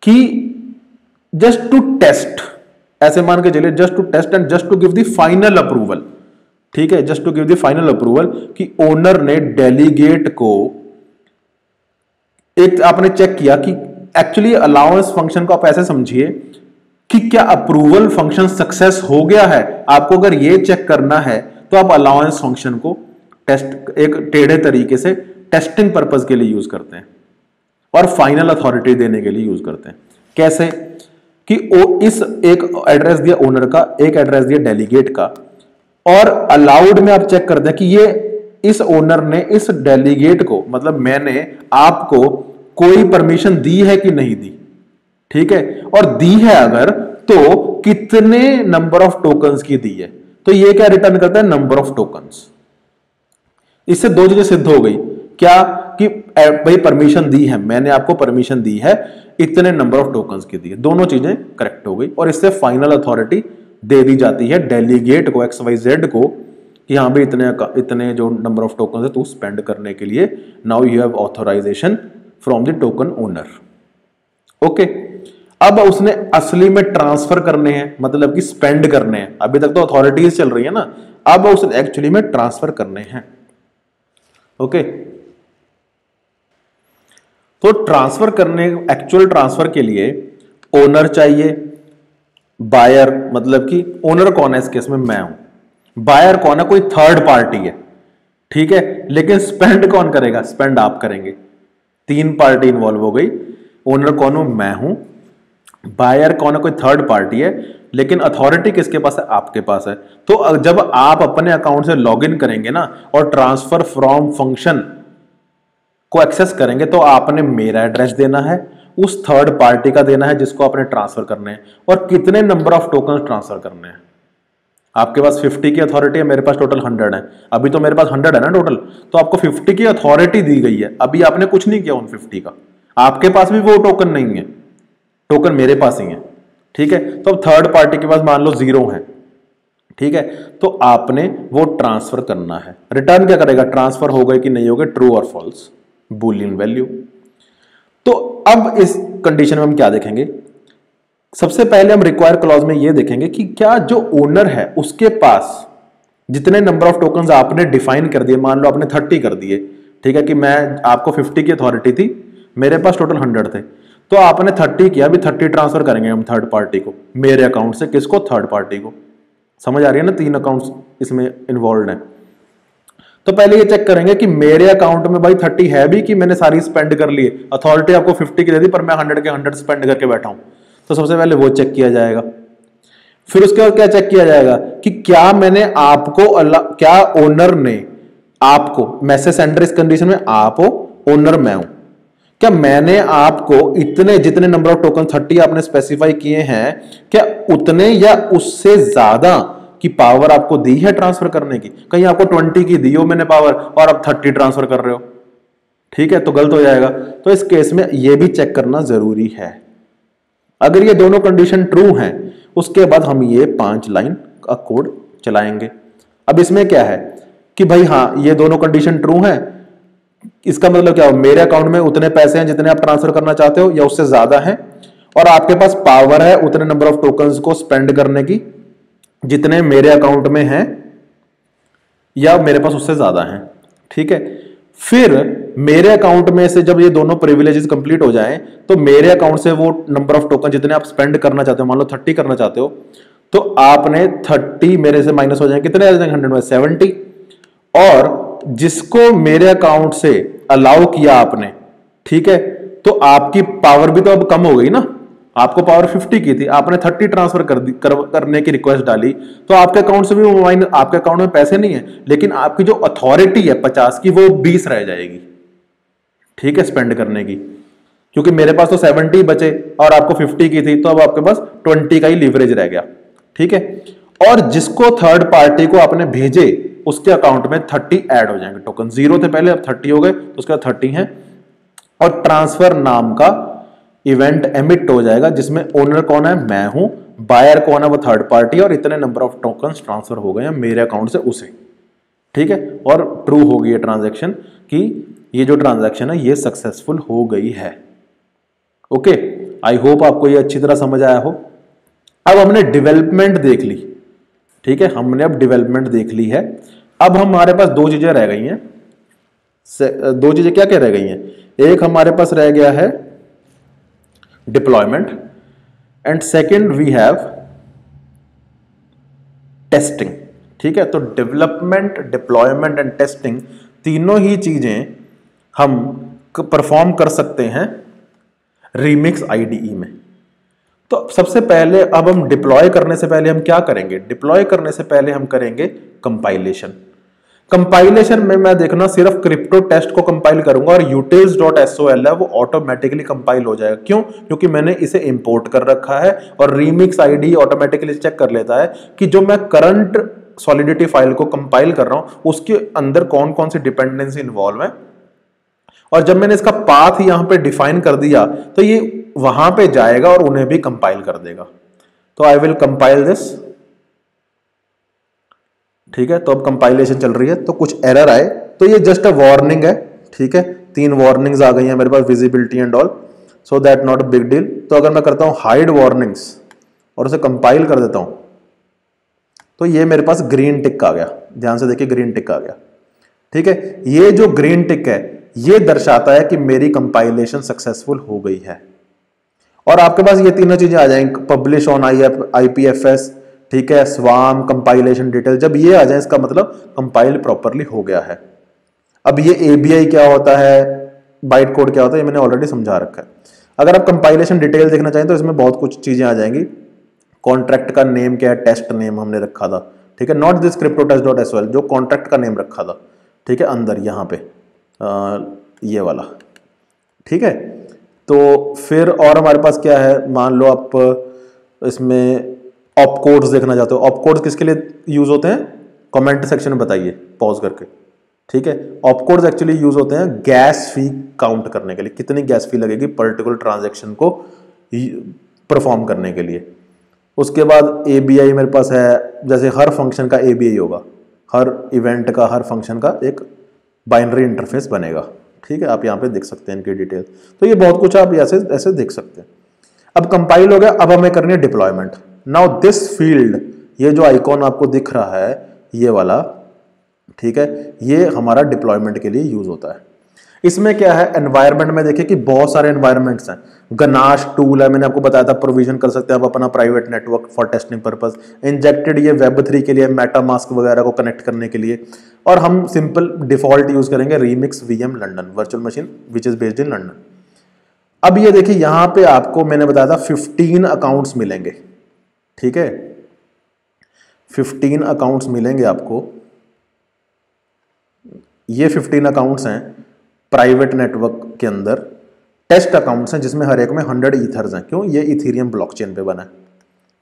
कि जस्ट टू टेस्ट, ऐसे मान के चलिए just to test and just to give the final approval, ठीक है, just to give the final approval कि ओनर ने डेलीगेट को एक आपने चेक किया कि एक्चुअली अलाउंस फंक्शन को आप ऐसे समझिए कि क्या अप्रूवल फंक्शन सक्सेस हो गया है। आपको अगर ये चेक करना है तो आप अलाउंस फंक्शन को टेस्ट एक टेढ़े तरीके से टेस्टिंग पर्पस के लिए यूज करते हैं और फाइनल अथॉरिटी देने के लिए यूज करते हैं। कैसे कि इस एक एड्रेस दिया ओनर का, एक एड्रेस दिया डेलीगेट का, और अलाउड में आप चेक करते हैं कि ये इस ओनर ने इस डेलीगेट को, मतलब मैंने आपको कोई परमिशन दी है कि नहीं दी, ठीक है, और दी है अगर तो कितने नंबर ऑफ टोकन्स की दी है। तो ये क्या रिटर्न करता है, नंबर ऑफ टोकन्स। इससे दो चीजें सिद्ध हो गई, क्या कि भाई परमिशन दी है, मैंने आपको परमिशन दी है, इतने नंबर ऑफ टोकन्स की दी है, दोनों चीजें करेक्ट हो गई और इससे फाइनल अथॉरिटी दे दी जाती है डेलीगेट को, XYZ को, कि हाँ भाई इतने जो नंबर ऑफ टोकन है तू स्पेंड करने के लिए, now you have authorization from the token owner. Okay, अब उसने असली में ट्रांसफर करने हैं, मतलब कि स्पेंड करने हैं। अभी तक तो अथॉरिटीज चल रही है ना, अब उसने एक्चुअली में ट्रांसफर करने हैं। ओके, तो ट्रांसफर करने, एक्चुअल ट्रांसफर के लिए ओनर चाहिए, बायर, मतलब कि ओनर कौन है इस केस में, मैं हूं, बायर कौन है, कोई थर्ड पार्टी है, ठीक है, लेकिन स्पेंड कौन करेगा, स्पेंड आप करेंगे। तीन पार्टी इन्वॉल्व हो गई, ओनर कौन हूं, मैं हूं, बायर कौन है, कोई थर्ड पार्टी है, लेकिन अथॉरिटी किसके पास है, आपके पास है। तो जब आप अपने अकाउंट से लॉगिन करेंगे ना और ट्रांसफर फ्रॉम फंक्शन को एक्सेस करेंगे तो आपने मेरा एड्रेस देना है, उस थर्ड पार्टी का देना है जिसको आपने ट्रांसफर करने हैं, और कितने नंबर ऑफ टोकन ट्रांसफर करने हैं। आपके पास 50 की अथॉरिटी है, मेरे पास टोटल 100 है। अभी तो मेरे पास 100 है ना टोटल, तो आपको 50 की अथॉरिटी दी गई है। अभी आपने कुछ नहीं किया उन 50 का, आपके पास भी वो टोकन नहीं है, टोकन मेरे पास ही है, ठीक है। तो अब थर्ड पार्टी के पास मान लो 0 है, ठीक है, तो आपने वो ट्रांसफर करना है। रिटर्न क्या करेगा, ट्रांसफर हो गए कि नहीं हो गए, ट्रू और फॉल्स, बूलियन वैल्यू। तो अब इस कंडीशन में हम क्या देखेंगे, सबसे पहले हम रिक्वायर क्लॉज में ये देखेंगे कि क्या जो ओनर है उसके पास जितने नंबर ऑफ टोकन्स आपने डिफाइन कर दिए, मान लो आपने 30 कर दिए, ठीक है, कि मैं आपको 50 की अथॉरिटी थी, मेरे पास टोटल 100 थे, तो आपने 30 किया, अभी 30 ट्रांसफर करेंगे हम थर्ड पार्टी को, मेरे अकाउंट से किसको, थर्ड पार्टी को। समझ आ रही है ना, 3 अकाउंट्स इसमें इन्वॉल्व है। तो पहले ये चेक करेंगे कि मेरे अकाउंट में भाई 30 है भी कि मैंने सारी स्पेंड कर ली, अथॉरिटी आपको 50 की दे दी पर मैं 100 के 100 स्पेंड करके बैठा हूं, तो सबसे पहले वो चेक किया जाएगा। फिर उसके बाद क्या चेक किया जाएगा कि क्या मैंने आपको, क्या ओनर ने आपको, मैसेज सेंडर इस कंडीशन में आप हो, ओनर मैं हूं, क्या मैंने आपको इतने जितने नंबर ऑफ टोकन 30 आपने स्पेसिफाई किए हैं, क्या उतने या उससे ज्यादा की पावर आपको दी है ट्रांसफर करने की। कहीं आपको 20 की दी हो मैंने पावर और अब 30 ट्रांसफर कर रहे हो, ठीक है, तो गलत हो जाएगा। तो इस केस में ये भी चेक करना जरूरी है। अगर ये दोनों कंडीशन ट्रू हैं, उसके बाद हम ये 5 लाइन का कोड चलाएंगे। अब इसमें क्या है कि भाई हाँ, ये दोनों कंडीशन ट्रू हैं, इसका मतलब क्या हो, मेरे अकाउंट में उतने पैसे हैं जितने आप ट्रांसफर करना चाहते हो या उससे ज्यादा है, और आपके पास पावर है उतने नंबर ऑफ टोकन्स को स्पेंड करने की जितने मेरे अकाउंट में हैं या मेरे पास उससे ज्यादा है। ठीक है, फिर मेरे अकाउंट में से जब ये दोनों प्रिविलेजेस कंप्लीट हो जाएं, तो मेरे अकाउंट से वो नंबर ऑफ टोकन जितने आप स्पेंड करना चाहते हो, मान लो 30 करना चाहते हो, तो आपने 30 मेरे से माइनस हो जाएंगे, कितने आ जाएंगे 100 में 70, और जिसको मेरे अकाउंट से अलाउ किया आपने, ठीक है, तो आपकी पावर भी तो अब कम हो गई ना। आपको पावर 50 की थी, आपने 30 ट्रांसफर करने की रिक्वेस्ट डाली, तो आपके अकाउंट से भी वो आपके अकाउंट में पैसे नहीं है, लेकिन आपकी जो अथॉरिटी है 50 की वो 20 रह जाएगी। ठीक है, स्पेंड करने की, क्योंकि मेरे पास तो 70 बचे और आपको 50 की थी, तो अब आपके पास 20 का ही लीवरेज रह गया। ठीक है, और जिसको थर्ड पार्टी को आपने भेजे उसके अकाउंट में 30 ऐड हो जाएंगे, टोकन 0 थे पहले, अब 30 हो गए, तो उसके बाद 30 है, और ट्रांसफर नाम का इवेंट एमिट हो जाएगा, जिसमें ओनर कौन है, मैं हूं, बायर कौन है, वो थर्ड पार्टी, और इतने नंबर ऑफ टोकन्स ट्रांसफर हो गए हैं मेरे अकाउंट से उसे। ठीक है, और ट्रू हो गई है ट्रांजैक्शन कि ये जो ट्रांजैक्शन है ये सक्सेसफुल हो गई है। ओके, आई होप आपको ये अच्छी तरह समझ आया हो। अब हमने डेवलपमेंट देख ली। ठीक है, हमने अब डेवलपमेंट देख ली है। अब हमारे पास दो चीजें रह गई हैं। दो चीजें क्या क्या रह गई हैं, एक हमारे पास रह गया है deployment, and second we have testing. ठीक है, तो डेवलपमेंट, डिप्लॉयमेंट एंड टेस्टिंग तीनों ही चीजें हम परफॉर्म कर सकते हैं रीमिक्स आईडीई में। तो सबसे पहले अब हम डिप्लॉय करने से पहले हम क्या करेंगे, डिप्लॉय करने से पहले हम करेंगे कंपाइलेशन। कंपाइलेशन में मैं देखना सिर्फ क्रिप्टो टेस्ट को कंपाइल करूंगा और utils.sol है वो ऑटोमेटिकली कंपाइल हो जाएगा। क्यों? क्योंकि मैंने इसे इंपोर्ट कर रखा है और रीमिक्स आईडी ऑटोमेटिकली चेक कर लेता है कि जो मैं करंट सॉलिडिटी फाइल को कंपाइल कर रहा हूं उसके अंदर कौन कौन सी डिपेंडेंसी इन्वॉल्व है, और जब मैंने इसका पाथ यहां पे डिफाइन कर दिया तो ये वहां पे जाएगा और उन्हें भी कंपाइल कर देगा। तो आई विल कंपाइल दिस। ठीक है, तो अब कंपाइलेशन चल रही है, तो कुछ एरर आए तो ये जस्ट अ वार्निंग है। ठीक है, 3 वार्निंग्स आ गई हैं मेरे पास, visibility and all, so that not a big deal. तो अगर मैं करता हूं हाइड वार्निंग्स और उसे कंपाइल कर देता हूं तो ये मेरे पास ग्रीन टिक आ गया। ध्यान से देखिए, ग्रीन टिक आ गया। ठीक है, ये जो ग्रीन टिक है ये दर्शाता है कि मेरी कंपाइलेशन सक्सेसफुल हो गई है। और आपके पास ये तीनों चीजें आ जाएंगी, पब्लिश ऑन IPFS, ठीक है, स्वाम, कंपाइलेशन डिटेल, जब ये आ जाए इसका मतलब कंपाइल प्रॉपरली हो गया है। अब ये ABI क्या होता है, बाइट कोड क्या होता है, ये मैंने ऑलरेडी समझा रखा है। अगर आप कंपाइलेशन डिटेल देखना चाहें तो इसमें बहुत कुछ चीजें आ जाएंगी। कॉन्ट्रैक्ट का नेम क्या है, टेस्ट नेम हमने रखा था। ठीक है, नॉट दिस cryptotest.sol, जो कॉन्ट्रैक्ट का नेम रखा था। ठीक है, अंदर यहाँ पे ये वाला। ठीक है, तो फिर और हमारे पास क्या है, मान लो आप इसमें ऑप कोड्स देखना चाहते हो। ऑप कोड्स किसके लिए यूज होते हैं, कमेंट सेक्शन में बताइए पॉज करके। ठीक है, ऑप कोड्स एक्चुअली यूज होते हैं गैस फी काउंट करने के लिए, कितनी गैस फी लगेगी पर्टिकुलर ट्रांजैक्शन को परफॉर्म करने के लिए। उसके बाद ABI मेरे पास है, जैसे हर फंक्शन का ABI होगा, हर इवेंट का, हर फंक्शन का एक बाइनरी इंटरफेस बनेगा। ठीक है, आप यहाँ पे देख सकते हैं इनकी डिटेल। तो ये बहुत कुछ आप ऐसे ऐसे देख सकते हैं। अब कंपाइल हो गया, अब हमें करनी है डिप्लॉयमेंट। नाउ दिस फील्ड, ये जो आइकॉन आपको दिख रहा है ये वाला, ठीक है, ये हमारा डिप्लॉयमेंट के लिए यूज होता है। इसमें क्या है, एनवायरनमेंट में देखिए कि बहुत सारे एनवायरनमेंट्स हैं। गनाश टूल है, मैंने आपको बताया था, प्रोविजन कर सकते हैं आप अपना private network for testing purpose. Injected, ये Web3 के लिए, मेटामास्क वगैरह को कनेक्ट करने के लिए। और हम सिंपल डिफॉल्ट यूज करेंगे remix VM London, virtual machine which is based in London. अब ये देखिए यहां पे आपको मैंने बताया था 15 अकाउंट्स मिलेंगे। ठीक है, 15 अकाउंट्स मिलेंगे आपको। ये 15 अकाउंट्स हैं प्राइवेट नेटवर्क के अंदर, टेस्ट अकाउंट्स हैं जिसमें हर एक में 100 ईथर्स हैं। क्यों? ये इथेरियम ब्लॉकचेन पे बना है।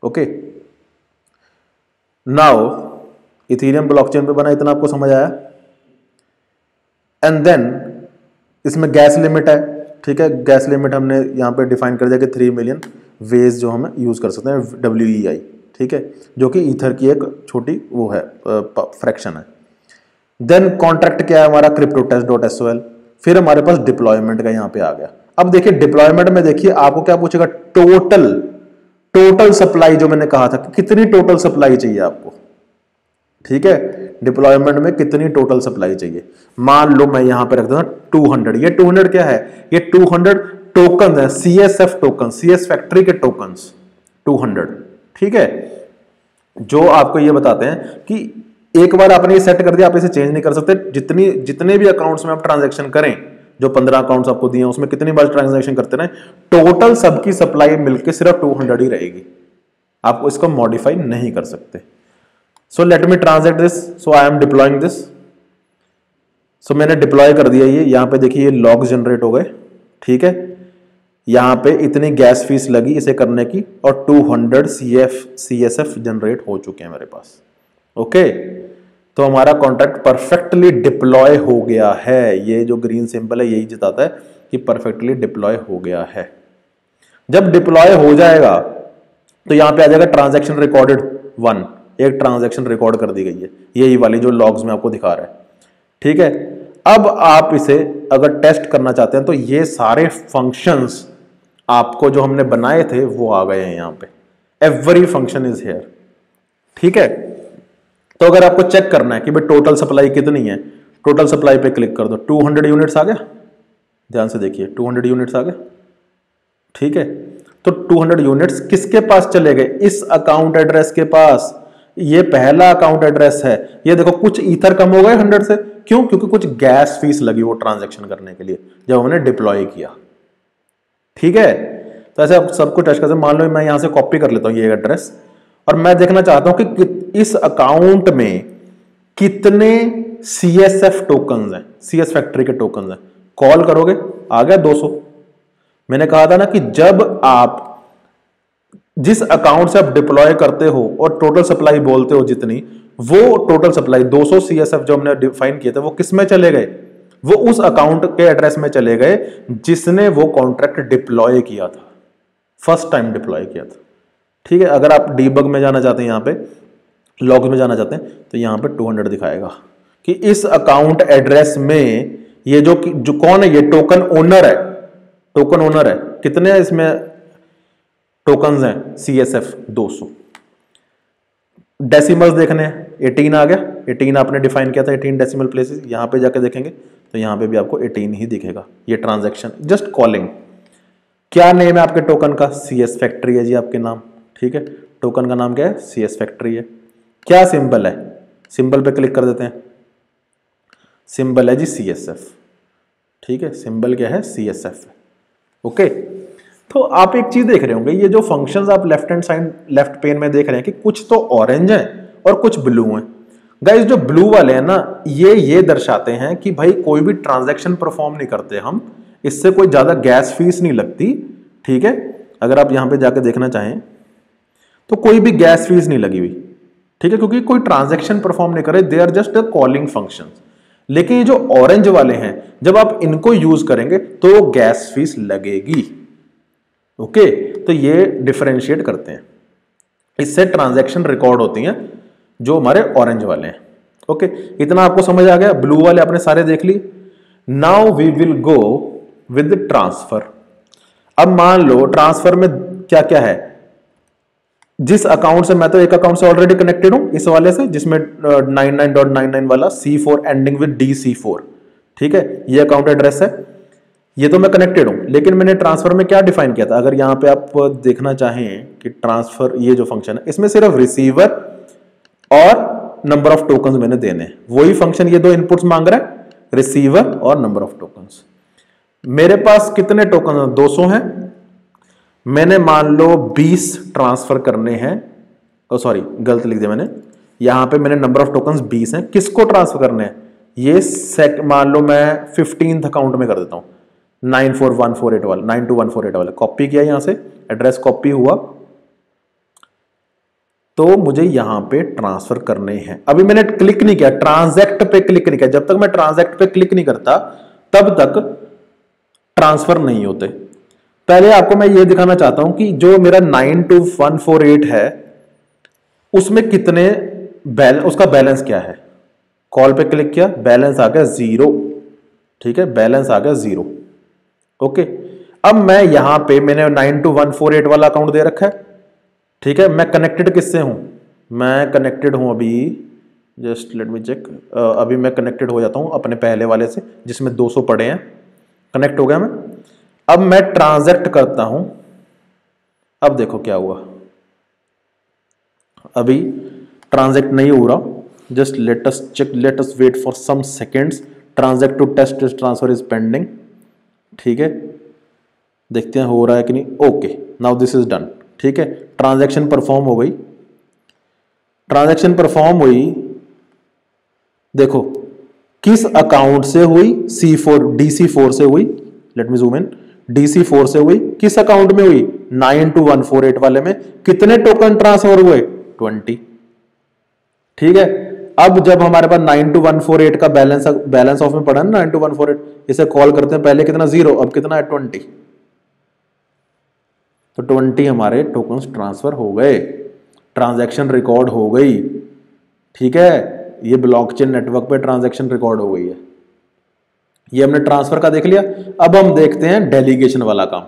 ओके, नाउ इथेरियम ब्लॉकचेन पे बना, इतना आपको समझ आया। एंड देन इसमें गैस लिमिट है, ठीक है, गैस लिमिट हमने यहाँ पे डिफाइन कर दिया कि 3 मिलियन वेज जो हम यूज़ कर सकते हैं WEI, ठीक है, जो कि ईथर की एक छोटी वो है फ्रैक्शन है। देन कॉन्ट्रैक्ट क्या है हमारा, cryptotest.sol। फिर हमारे पास डिप्लॉयमेंट का यहाँ पे आ गया। अब देखिए डिप्लॉयमेंट में देखिए आपको क्या पूछेगा, टोटल सप्लाई, जो मैंने कहा था कि कितनी टोटल सप्लाई चाहिए आपको, ठीक है, डिप्लॉयमेंट में कितनी टोटल सप्लाई चाहिए। मान लो मैं यहां पे रख दूंगा 200। ये 200 क्या है, ये 200 टोकन है, CSF टोकन, CS फैक्ट्री के टोकन्स 200, ठीक है, जो आपको ये बताते हैं कि एक बार आपने ये सेट कर दिया, आप इसे चेंज नहीं कर सकते। जितने भी अकाउंट्स में आप ट्रांजैक्शन करें, जो 15 अकाउंट्स आपको दिए हैं उसमें कितनी बार ट्रांजैक्शन करते रहे, टोटल सबकी सप्लाई मिलकर सिर्फ 200 ही रहेगी, आपको इसको मॉडिफाई नहीं कर सकते। So let me translate this, so I am deploying this. So मैंने डिप्लॉय कर दिया ये, यहां पे देखिए ये लॉग जनरेट हो गए, ठीक है, यहां पे इतनी गैस फीस लगी इसे करने की और 200 CSF जनरेट हो चुके हैं मेरे पास। ओके, तो हमारा कॉन्ट्रैक्ट परफेक्टली डिप्लॉय हो गया है। ये जो ग्रीन सिंबल है यही बताता है कि परफेक्टली डिप्लॉय हो गया है। जब डिप्लॉय हो जाएगा तो यहां पे आ जाएगा ट्रांजैक्शन रिकॉर्डेड 1, एक ट्रांजैक्शन रिकॉर्ड कर दी गई है, यही वाली जो लॉग्स में आपको दिखा रहा है, ठीक है। अब आप इसे अगर टेस्ट करना चाहते हैं तो ये सारे फंक्शंस आपको जो हमने बनाए थे वो आ गए हैं यहां पे, एवरी फंक्शन इज हियर, ठीक है। तो अगर आपको चेक करना है कि भाई टोटल सप्लाई कितनी है, टोटल सप्लाई पे क्लिक कर दो, 200 यूनिट्स आ गया, ध्यान से देखिए 200 यूनिट्स आ गया, ठीक है। तो 200 यूनिट्स किसके पास चले गए, इस अकाउंट एड्रेस के पास। ये पहला अकाउंट एड्रेस है। ये देखो कुछ ईथर कम हो गए 100 से, क्यों, क्योंकि कुछ गैस फीस लगी वो ट्रांजैक्शन करने के लिए जब हमने डिप्लॉय किया, ठीक है। तो ऐसे आप सबको टेस्ट करते, मान लो मैं यहां से कॉपी कर लेता हूं ये एड्रेस और मैं देखना चाहता हूं कि इस अकाउंट में कितने CSF टोकन्स हैं, CS फैक्ट्री के टोकन्स हैं। कॉल करोगे आ गया 200। मैंने कहा था ना कि जब आप जिस अकाउंट से आप डिप्लॉय करते हो और टोटल सप्लाई बोलते हो जितनी, वो टोटल सप्लाई 200 CSF जो हमने डिफाइन किए थे वो किस में चले गए, वो उस अकाउंट के एड्रेस में चले गए जिसने वो कॉन्ट्रैक्ट डिप्लॉय किया था, फर्स्ट टाइम डिप्लॉय किया था, ठीक है। अगर आप डीबग में जाना चाहते हैं, यहां पे लॉग में जाना चाहते हैं, तो यहां पे 200 दिखाएगा कि इस अकाउंट एड्रेस में ये जो कौन है, ये टोकन ओनर है, टोकन ओनर है। कितने इसमें टोकन्स हैं CSF 200। डेसिमल्स देखने हैं, 18 आ गया, 18 आपने डिफाइन किया था, 18 डेसिमल प्लेसेस। यहां पे जाके देखेंगे तो यहां पे भी आपको 18 ही दिखेगा। ये ट्रांजैक्शन जस्ट कॉलिंग, क्या नेम है आपके टोकन का, CS फैक्ट्री है जी आपके नाम, ठीक है। टोकन का नाम क्या है, CS फैक्ट्री है। क्या सिंबल है, सिंबल पे क्लिक कर देते हैं, सिंबल है जी CSF, ठीक है, सिंबल क्या है, CSF, ओके। तो आप एक चीज देख रहे होंगे, ये जो फंक्शंस आप left hand side left pen में देख रहे हैं कि कुछ तो ऑरेंज है और कुछ ब्लू है। गाइस जो ब्लू वाले हैं ना, ये दर्शाते हैं कि भाई कोई भी ट्रांजैक्शन परफॉर्म नहीं करते हम, इससे कोई ज्यादा गैस फीस नहीं लगती, ठीक है। अगर आप यहां पे जाके देखना चाहें तो कोई भी गैस फीस नहीं लगी हुई, ठीक है, क्योंकि कोई ट्रांजैक्शन परफॉर्म नहीं करे, they are just a calling function. लेकिन ये जो ऑरेंज वाले हैं, जब आप इनको यूज करेंगे तो गैस फीस लगेगी, ओके। तो ये डिफरेंशिएट करते हैं, इससे ट्रांजैक्शन रिकॉर्ड होती हैं जो हमारे ऑरेंज वाले हैं, ओके। इतना आपको समझ आ गया, ब्लू वाले आपने सारे देख ली। Now we will go with transfer. अब मान लो ट्रांसफर में क्या क्या है, जिस अकाउंट से मैं तो एक अकाउंट से ऑलरेडी कनेक्टेड हूं, इस वाले से जिसमें 99.99 वाला C4 एंडिंग विद DC4, ठीक है, ये अकाउंट एड्रेस है, ये तो मैं कनेक्टेड हूं। लेकिन मैंने ट्रांसफर में क्या डिफाइन किया था, अगर यहां पे आप देखना चाहें कि ट्रांसफर ये जो फंक्शन है इसमें सिर्फ रिसीवर और नंबर ऑफ टोकन्स मैंने देने हैं, वही फंक्शन ये दो इनपुट्स मांग रहा है, रिसीवर और नंबर ऑफ टोकन्स। मेरे पास कितने टोकन है, 200 हैं, मैंने मान लो 20 ट्रांसफर करने हैं, सॉरी गलत लिख दिया मैंने, यहां पे मैंने नंबर ऑफ टोकन्स 20 हैं, किसको ट्रांसफर करने हैं, ये मान लो मैं 15th अकाउंट में कर देता हूं, 94148 वाला, 92148 वाला कॉपी किया, यहां से एड्रेस कॉपी हुआ, तो मुझे यहां पे ट्रांसफर करने हैं। अभी मैंने क्लिक नहीं किया, ट्रांजैक्ट पे क्लिक नहीं किया, जब तक मैं ट्रांजैक्ट पे क्लिक नहीं करता तब तक ट्रांसफर नहीं होते। पहले आपको मैं ये दिखाना चाहता हूं कि जो मेरा 92148 है उसमें कितने उसका बैलेंस क्या है। कॉल पे क्लिक किया, बैलेंस आ गया 0। ठीक है, बैलेंस आ गया 0। ओके, अब मैं यहां पे मैंने 92148 वाला अकाउंट दे रखा है। ठीक है, मैं कनेक्टेड किससे हूं, मैं कनेक्टेड हूं अभी, जस्ट लेट मी चेक, अभी मैं कनेक्टेड हो जाता हूं अपने पहले वाले से जिसमें 200 पड़े हैं। कनेक्ट हो गया मैं। अब मैं ट्रांजैक्ट करता हूं। अब देखो क्या हुआ, अभी ट्रांजैक्ट नहीं हो रहा। Just let us check, let us wait for some seconds. Transact to test transfer is pending. ठीक है, देखते हैं हो रहा है कि नहीं। Okay, now this is done. ठीक है, ट्रांजैक्शन परफॉर्म हो गई। ट्रांजैक्शन परफॉर्म हुई, देखो किस अकाउंट से हुई, C4 DC4 से हुई। Let me zoom in, DC4 से हुई। किस अकाउंट में हुई, 92148 वाले में। कितने टोकन ट्रांसफर हुए, 20। ठीक है, अब जब हमारे पास 92148 का बैलेंस ऑफ में पड़ा ना 92148, इसे कॉल करते हैं। पहले कितना 0, अब कितना है 20। तो 20 हमारे टोकन्स ट्रांसफर हो गए, ट्रांजैक्शन रिकॉर्ड हो गई। ठीक है, ये ब्लॉकचेन नेटवर्क पे ट्रांजैक्शन रिकॉर्ड हो गई है। ये हमने ट्रांसफर का देख लिया। अब हम देखते हैं डेलीगेशन वाला काम।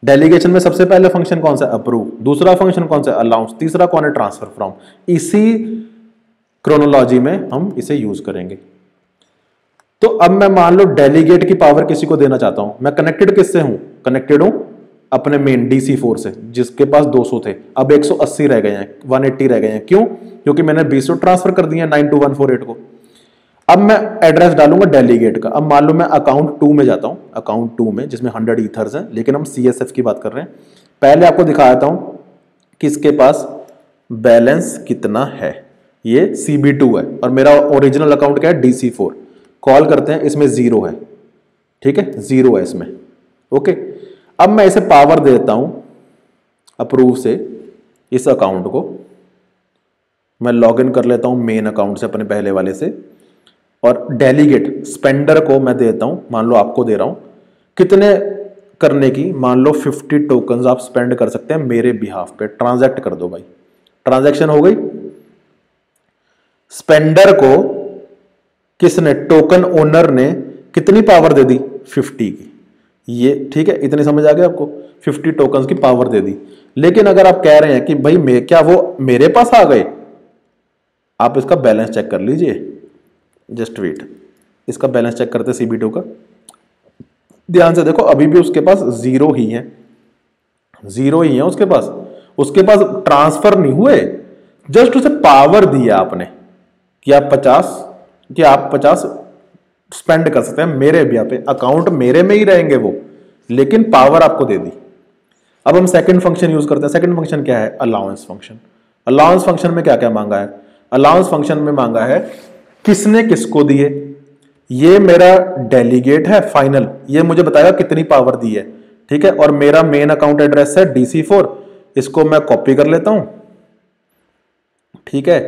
डेलीगेशन में सबसे पहले फंक्शन कौन सा, अप्रूव। दूसरा फंक्शन कौन सा, अलाउंस। तीसरा कौन है, ट्रांसफर फ्रॉम। इसी क्रोनोलॉजी में हम इसे यूज करेंगे। तो अब मैं मान लो डेलीगेट की पावर किसी को देना चाहता हूं। मैं कनेक्टेड किससे हूं, कनेक्टेड हूं अपने मेन DC4 से जिसके पास 200 थे। अब 180 रह गए हैं, 180 रह गए हैं। क्यों, क्योंकि मैंने 20 ट्रांसफर कर दिया 92148 को। अब मैं एड्रेस डालूंगा डेलीगेट का। अब मान लो मैं अकाउंट 2 में जाता हूं, अकाउंट 2 में जिसमें 100 ईथर्स हैं, लेकिन हम CSF की बात कर रहे हैं। पहले आपको दिखा देता हूं कि इसके पास बैलेंस कितना है। ये CB2 है और मेरा ओरिजिनल अकाउंट क्या है, DC4। कॉल करते हैं, इसमें 0 है। ठीक है, 0 है इसमें। ओके, अब मैं इसे पावर देता हूं अप्रूव से। इस अकाउंट को मैं लॉगिन कर लेता हूं मेन अकाउंट से, अपने पहले वाले से। और डेलीगेट स्पेंडर को मैं देता हूं, मान लो आपको दे रहा हूं कितने करने की, मान लो 50 टोकन्स आप स्पेंड कर सकते हैं मेरे बिहाफ पे। ट्रांजैक्ट कर दो भाई, ट्रांजैक्शन हो गई। स्पेंडर को किसने, टोकन ओनर ने कितनी पावर दे दी, 50 की। ये ठीक है, इतनी समझ आ गया आपको, 50 टोकन्स की पावर दे दी। लेकिन अगर आप कह रहे हैं कि भाई क्या वो मेरे पास आ गए, आप इसका बैलेंस चेक कर लीजिए। जस्ट वेट, इसका बैलेंस चेक करते CB2 का। ध्यान से देखो, अभी भी उसके पास 0 ही है, 0 ही है उसके पास। उसके पास ट्रांसफर नहीं हुए, जस्ट उसे पावर दिया आपने कि आप 50 स्पेंड कर सकते हैं मेरे भी पे। अकाउंट मेरे में ही रहेंगे वो, लेकिन पावर आपको दे दी। अब हम सेकंड फंक्शन यूज करते हैं। सेकंड फंक्शन क्या है, अलाउंस फंक्शन। अलाउंस फंक्शन में क्या क्या मांगा है, अलाउंस फंक्शन में मांगा है किसने किसको दिए। ये मेरा डेलीगेट है फाइनल, ये मुझे बताएगा कितनी पावर दी है। ठीक है, और मेरा मेन अकाउंट एड्रेस है DC4, इसको मैं कॉपी कर लेता हूं। ठीक है,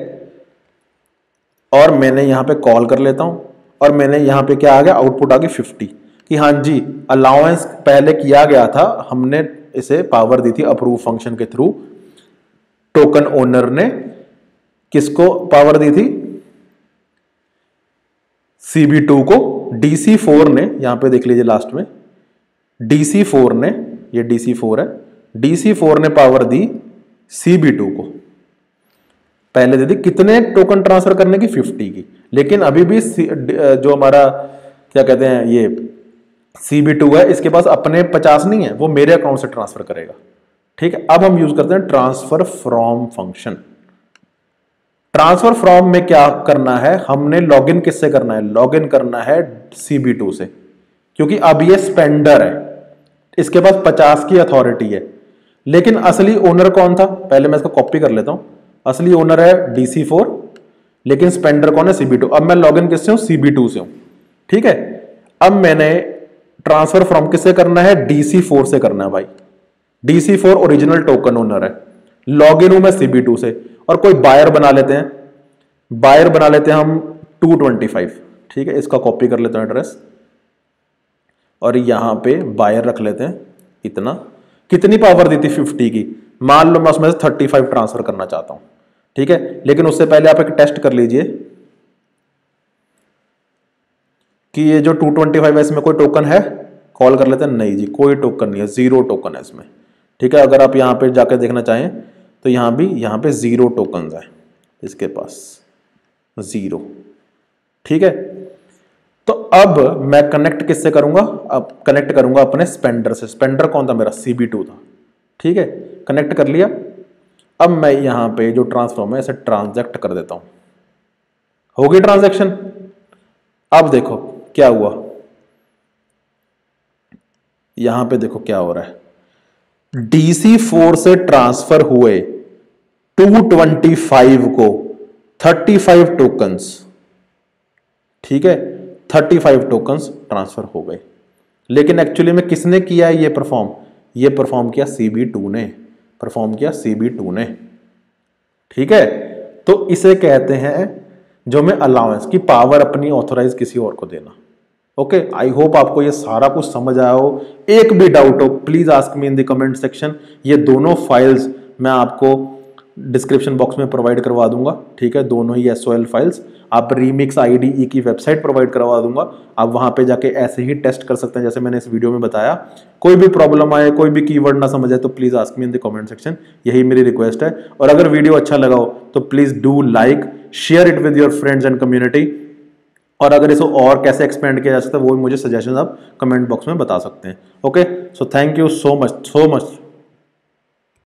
और मैंने यहां पे कॉल कर लेता हूं, और मैंने यहां पे क्या आ गया, आउटपुट आ गई 50 कि हाँ जी अलाउंस पहले किया गया था, हमने इसे पावर दी थी अप्रूव फंक्शन के थ्रू। टोकन ओनर ने किसको पावर दी थी, CB2 को। DC4 ने, यहां पे देख लीजिए लास्ट में, DC4 ने, ये DC4 है, DC4 ने पावर दी CB2 को। पहले दे दी कितने टोकन ट्रांसफर करने की, 50 की। लेकिन अभी भी जो हमारा क्या कहते हैं ये CB2 है, इसके पास अपने 50 नहीं है, वो मेरे अकाउंट से ट्रांसफर करेगा। ठीक है, अब हम यूज करते हैं transfer from function. Transfer from में क्या करना है, हमने लॉगिन किससे करना है, लॉगिन करना है CB2 से, क्योंकि अब ये स्पेंडर है, इसके पास 50 की अथॉरिटी है। लेकिन असली ओनर कौन था, पहले मैं इसको कॉपी कर लेता हूं। असली ओनर है DC4, लेकिन स्पेंडर कौन है, CB2। अब मैं लॉगिन किससे हूं, CB2 से हूं। ठीक है, अब मैंने ट्रांसफर फ्रॉम किससे करना है, DC4 से करना है भाई। DC4 ओरिजिनल टोकन ओनर है, लॉगिन हूं मैं CB2 से। और कोई बायर बना लेते हैं, बायर बना लेते हैं हम 225। ठीक है, इसका कॉपी कर लेते हैं एड्रेस और यहाँ पे बायर रख लेते हैं इतना। कितनी पावर दी थी 50 की, मान लो मैं उसमें से 35 ट्रांसफर करना चाहता हूं, ठीक है। लेकिन उससे पहले आप एक टेस्ट कर लीजिए कि ये जो 225 है इसमें कोई टोकन है, कॉल कर लेते हैं, नहीं जी कोई टोकन नहीं है, 0 टोकन है इसमें, ठीक है। अगर आप यहाँ पे जाकर देखना चाहें तो यहाँ पे 0 टोकन है इसके पास, 0, ठीक है। तो अब मैं कनेक्ट किससे करूंगा, अब कनेक्ट करूंगा अपने स्पेंडर से। स्पेंडर कौन था मेरा, CB2 था, ठीक है। कनेक्ट कर लिया। अब मैं यहां पे जो ट्रांसफॉर्म है इसे ट्रांजैक्ट कर देता हूं, होगी ट्रांजैक्शन। अब देखो क्या हुआ, यहां पे देखो क्या हो रहा है, DC4 से ट्रांसफर हुए 225 को 35 टोकन्स, ठीक है, 35 टोकन्स ट्रांसफर हो गए। लेकिन एक्चुअली में किसने किया है ये परफॉर्म किया CB2 ने, परफॉर्म किया CB2 ने, ठीक है। तो इसे कहते हैं जो में अलाउंस की पावर अपनी ऑथोराइज किसी और को देना। ओके, आई होप आपको ये सारा कुछ समझ आया हो। एक भी डाउट हो please ask me in the comment section. ये दोनों फाइल्स मैं आपको डिस्क्रिप्शन बॉक्स में प्रोवाइड करवा दूंगा, ठीक है, दोनों ही SOL फाइल्स। आप रीमिक्स IDE की वेबसाइट प्रोवाइड करवा दूंगा, आप वहां पे जाके ऐसे ही टेस्ट कर सकते हैं जैसे मैंने इस वीडियो में बताया। कोई भी प्रॉब्लम आए, कोई भी कीवर्ड ना समझ आए तो please ask me in the comment section, यही मेरी रिक्वेस्ट है। और अगर वीडियो अच्छा लगा हो तो please do like, share it with your friends and community. और अगर इसको और कैसे एक्सपेंड किया जा सकता है वो भी मुझे सजेशन आप कमेंट बॉक्स में बता सकते हैं। Okay, so thank you so much